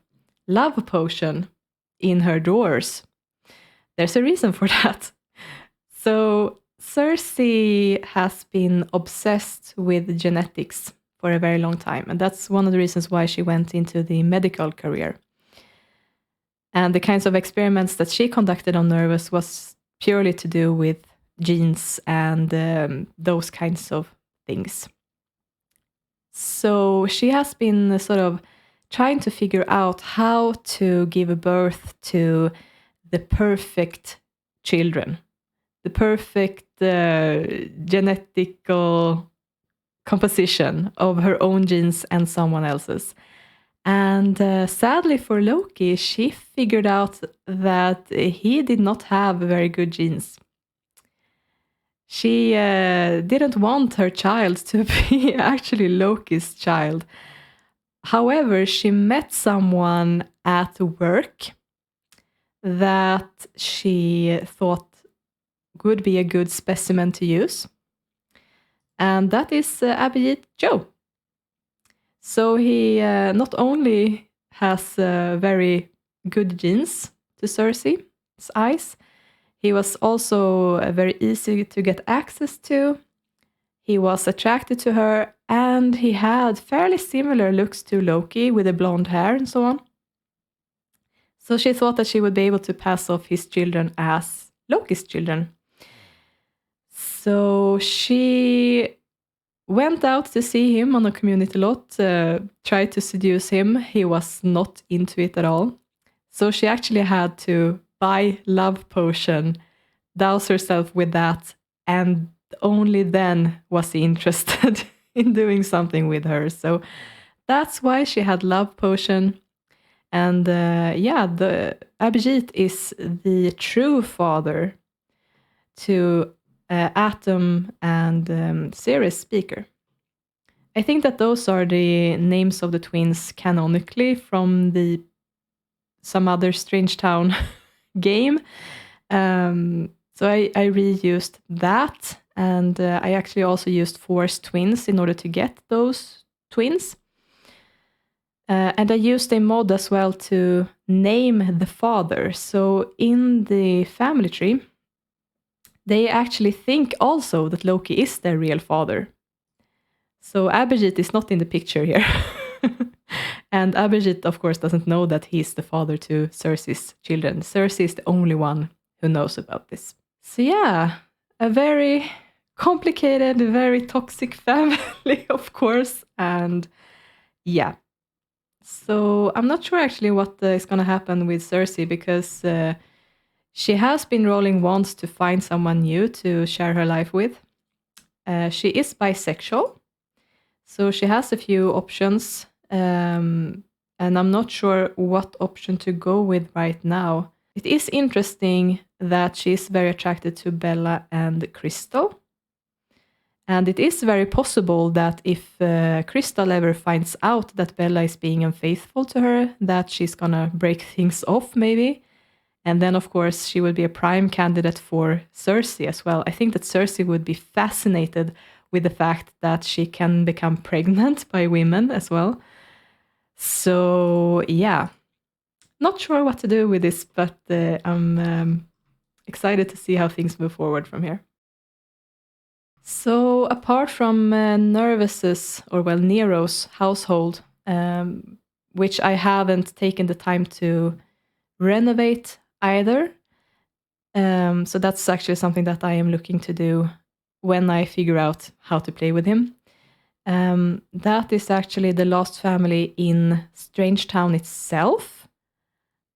love potion in her drawers. There's a reason for that. So Cersei has been obsessed with genetics for a very long time, and that's one of the reasons why she went into the medical career. And the kinds of experiments that she conducted on Nervous was purely to do with genes and those kinds of things. So she has been sort of trying to figure out how to give birth to the perfect children, the perfect genetical composition of her own genes and someone else's. And sadly for Loki, she figured out that he did not have very good genes. She didn't want her child to be actually Loki's child. However, she met someone at work that she thought would be a good specimen to use. And that is Abhijit Joe. So he not only has very good genes to Cersei's eyes, he was also very easy to get access to. He was attracted to her, and he had fairly similar looks to Loki with the blonde hair and so on. So she thought that she would be able to pass off his children as Loki's children. So she went out to see him on a community lot, tried to seduce him. He was not into it at all. So she actually had to buy love potion, douse herself with that, and only then was he interested in doing something with her. So that's why she had love potion. And yeah, the Abhijit is the true father to Atom and Ceres Beaker. I think that those are the names of the twins canonically from some other Strangetown game. So I reused that, and I actually also used Force twins in order to get those twins. And I used a mod as well to name the father. So in the family tree, they actually think also that Loki is their real father. So Abhijit is not in the picture here. And Abhijit, of course, doesn't know that he's the father to Cersei's children. Cersei is the only one who knows about this. So yeah, a very complicated, very toxic family, of course. And yeah, So I'm not sure actually what is going to happen with Cersei, because she has been rolling wands to find someone new to share her life with. She is bisexual, so she has a few options, and I'm not sure what option to go with right now. It is interesting that she's very attracted to Bella and Crystal. And it is very possible that if Crystal ever finds out that Bella is being unfaithful to her, that she's gonna break things off maybe. And then, of course, she will be a prime candidate for Cersei as well. I think that Cersei would be fascinated with the fact that she can become pregnant by women as well. So, yeah, not sure what to do with this, but I'm excited to see how things move forward from here. So, apart from Nero's household, which I haven't taken the time to renovate either. So that's actually something that I am looking to do when I figure out how to play with him. That is actually the last family in Strangetown itself.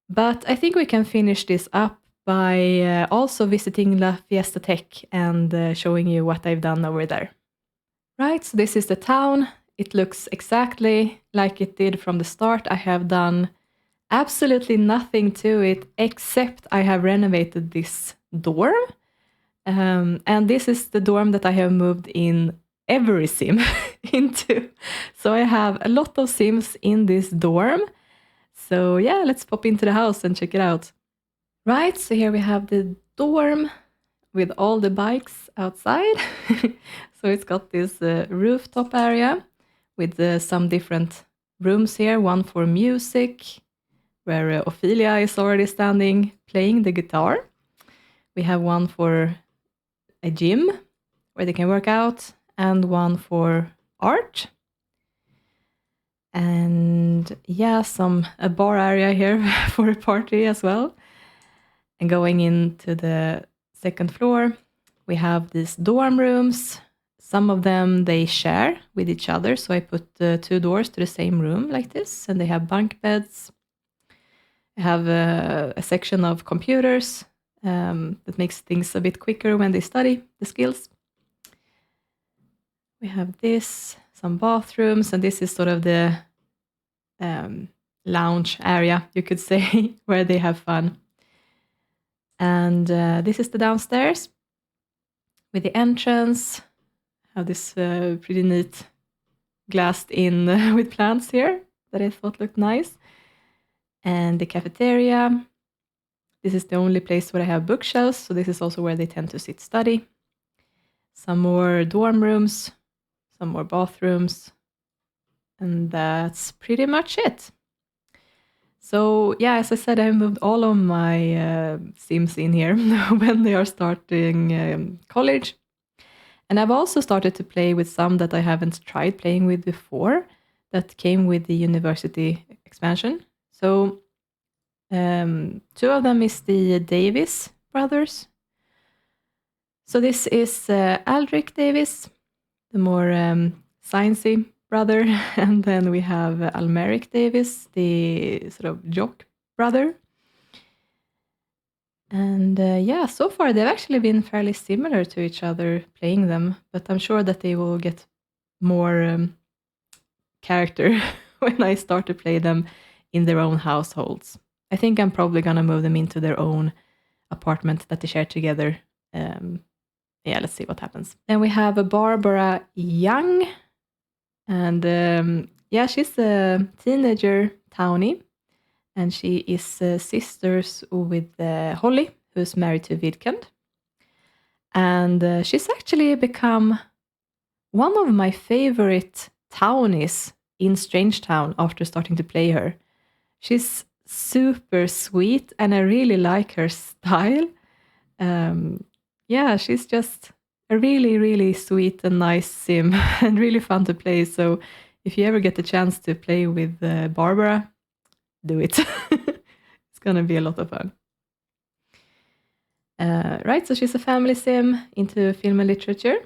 But I think we can finish this up by also visiting La Fiesta Tech and showing you what I've done over there. Right, so this is the town. It looks exactly like it did from the start. I have done absolutely nothing to it except I have renovated this dorm. And this is the dorm that I have moved in every sim into. So I have a lot of sims in this dorm. So yeah, let's pop into the house and check it out. Right, so here we have the dorm with all the bikes outside. So it's got this rooftop area with some different rooms here. One for music, where Ophelia is already standing playing the guitar. We have one for a gym where they can work out, and one for art. And yeah, a bar area here for a party as well. And going into the second floor, we have these dorm rooms. Some of them they share with each other, so I put 2 doors to the same room like this, and they have bunk beds. I have a section of computers that makes things a bit quicker when they study the skills. We have some bathrooms, and this is sort of the lounge area, you could say, where they have fun. And this is the downstairs with the entrance. I have this pretty neat glassed in with plants here that I thought looked nice. And the cafeteria. This is the only place where I have bookshelves, so this is also where they tend to sit study. Some more dorm rooms, some more bathrooms, and that's pretty much it. So yeah, as I said, I moved all of my sims in here when they are starting college. And I've also started to play with some that I haven't tried playing with before that came with the university expansion. So 2 of them is the Davis brothers. So this is Aldrich Davis, the more sciencey brother, and then we have Almeric Davis, the sort of jock brother. And yeah, so far they've actually been fairly similar to each other playing them, but I'm sure that they will get more character when I start to play them in their own households. I think I'm probably gonna move them into their own apartment that they share together. Yeah, let's see what happens. Then we have a Barbara Young, and yeah, she's a teenager townie, and she is sisters with Holly, who's married to Vidkund. And she's actually become one of my favorite townies in Strangetown after starting to play her. She's super sweet, and I really like her style. Yeah, she's just a really, really sweet and nice sim and really fun to play. So if you ever get the chance to play with Barbara, do it. It's gonna be a lot of fun. Right, so she's a family sim into film and literature.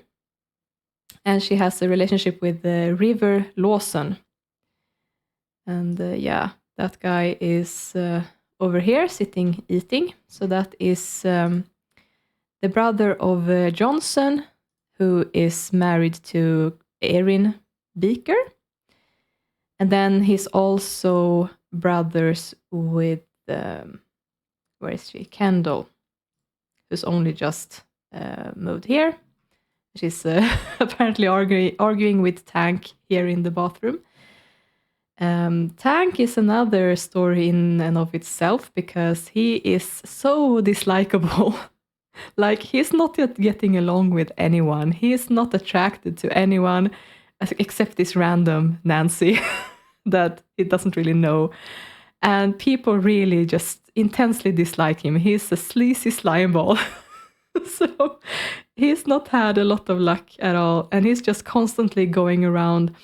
And she has a relationship with River Lawson. And that guy is over here sitting eating. So that is the brother of Johnson, who is married to Erin Beaker. And then he's also brothers with, where is she? Kendall, who's only just moved here. She's apparently arguing with Tank here in the bathroom. Tank is another story in and of itself because he is so dislikable. Like, he's not yet getting along with anyone. He is not attracted to anyone except this random Nancy that he doesn't really know. And people really just intensely dislike him. He's a sleazy slimeball. So he's not had a lot of luck at all. And he's just constantly going around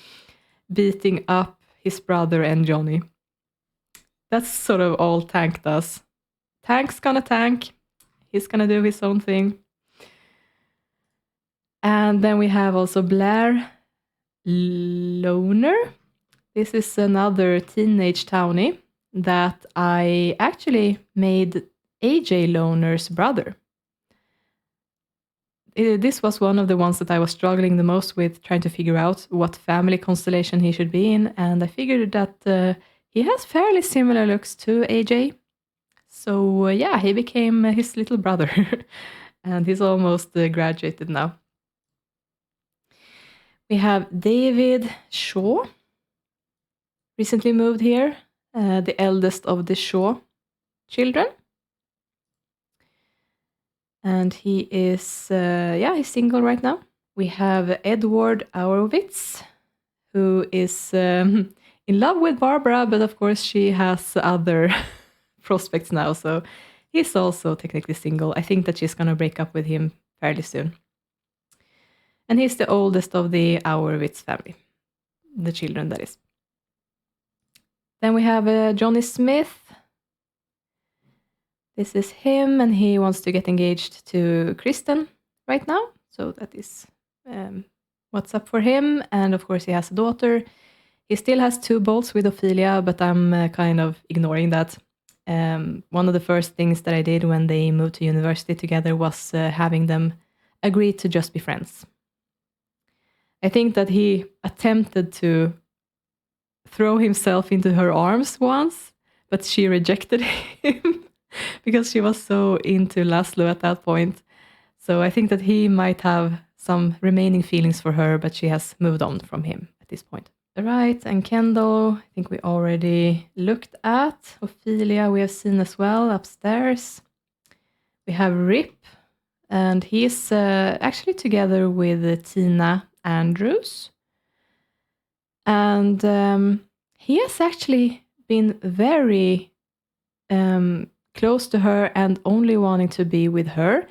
beating up his brother and Johnny. That's sort of all Tank does. Tank's gonna tank. He's gonna do his own thing. And then we have also Blair Loner. This is another teenage townie that I actually made AJ Loner's brother. This was one of the ones that I was struggling the most with, trying to figure out what family constellation he should be in. And I figured that he has fairly similar looks to AJ. So he became his little brother. And he's almost graduated now. We have David Shaw, recently moved here, the eldest of the Shaw children. And he is, he's single right now. We have Edward Ourwis, who is in love with Barbara, but of course she has other prospects now, so he's also technically single. I think that she's going to break up with him fairly soon. And he's the oldest of the Ourwis family, the children, that is. Then we have Johnny Smith. This is him, and he wants to get engaged to Kristen right now. So that is what's up for him. And of course, he has a daughter. He still has 2 bolts with Ophelia, but I'm kind of ignoring that. One of the first things that I did when they moved to university together was having them agree to just be friends. I think that he attempted to throw himself into her arms once, but she rejected him because she was so into Laszlo at that point. So I think that he might have some remaining feelings for her, but she has moved on from him at this point. Right, and Kendall, I think we already looked at. Ophelia we have seen as well upstairs. We have Rip, and he's actually together with Tina Andrews. And he has actually been very close to her and only wanting to be with her.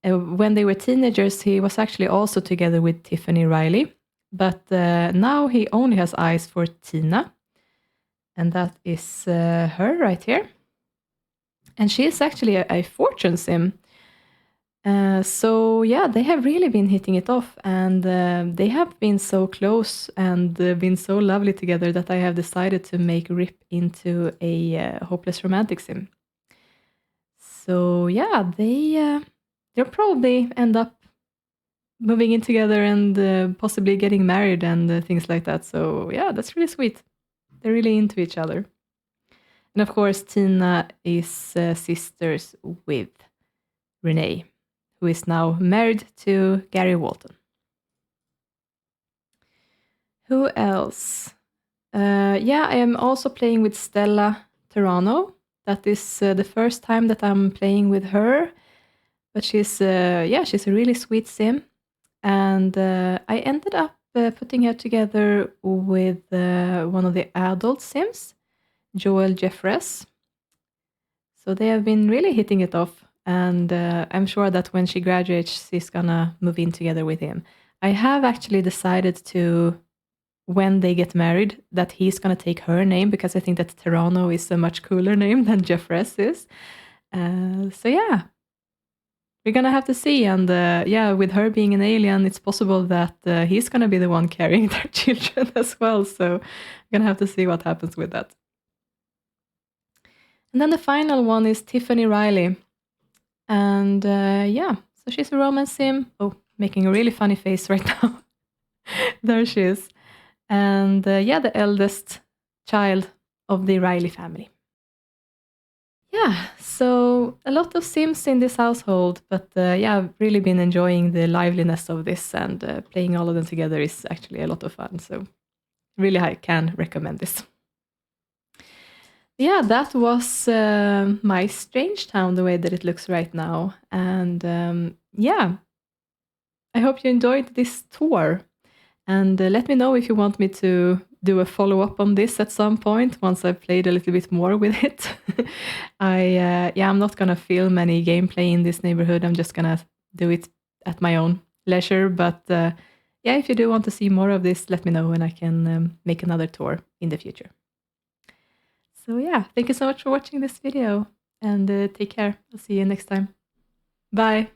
When they were teenagers, he was actually also together with Tiffany Riley. But now he only has eyes for Tina. And that is her right here. And she is actually a fortune sim. So yeah, they have really been hitting it off. And they have been so close and been so lovely together that I have decided to make Rip into a hopeless romantic sim. So yeah, they'll probably end up moving in together and possibly getting married and things like that. So yeah, that's really sweet. They're really into each other. And of course, Tina is sisters with Renee, who is now married to Gary Walton. Who else? I am also playing with Stella Terrano. That is the first time that I'm playing with her. But she's a really sweet sim. And I ended up putting her together with one of the adult sims, Joel Jeffress. So they have been really hitting it off. And I'm sure that when she graduates, she's gonna move in together with him. I have actually decided to, when they get married, that he's gonna take her name because I think that Terrano is a much cooler name than Jeffress is. So yeah. we're gonna have to see. And yeah, with her being an alien, it's possible that he's gonna be the one carrying their children as well. So we're gonna have to see what happens with that. And then the final one is Tiffany Riley. And yeah, so she's a romance sim. Oh, making a really funny face right now. There she is. And yeah, the eldest child of the Riley family. Yeah, so a lot of Sims in this household, but yeah, I've really been enjoying the liveliness of this, and playing all of them together is actually a lot of fun. So really, I can recommend this. Yeah, that was my Strangetown, the way that it looks right now. And yeah, I hope you enjoyed this tour. And let me know if you want me to do a follow-up on this at some point once I've played a little bit more with it. I'm not gonna film any gameplay in this neighborhood. I'm just gonna do it at my own leisure. But yeah, if you do want to see more of this, let me know and I can make another tour in the future. So yeah, thank you so much for watching this video, and take care. I'll see you next time. Bye.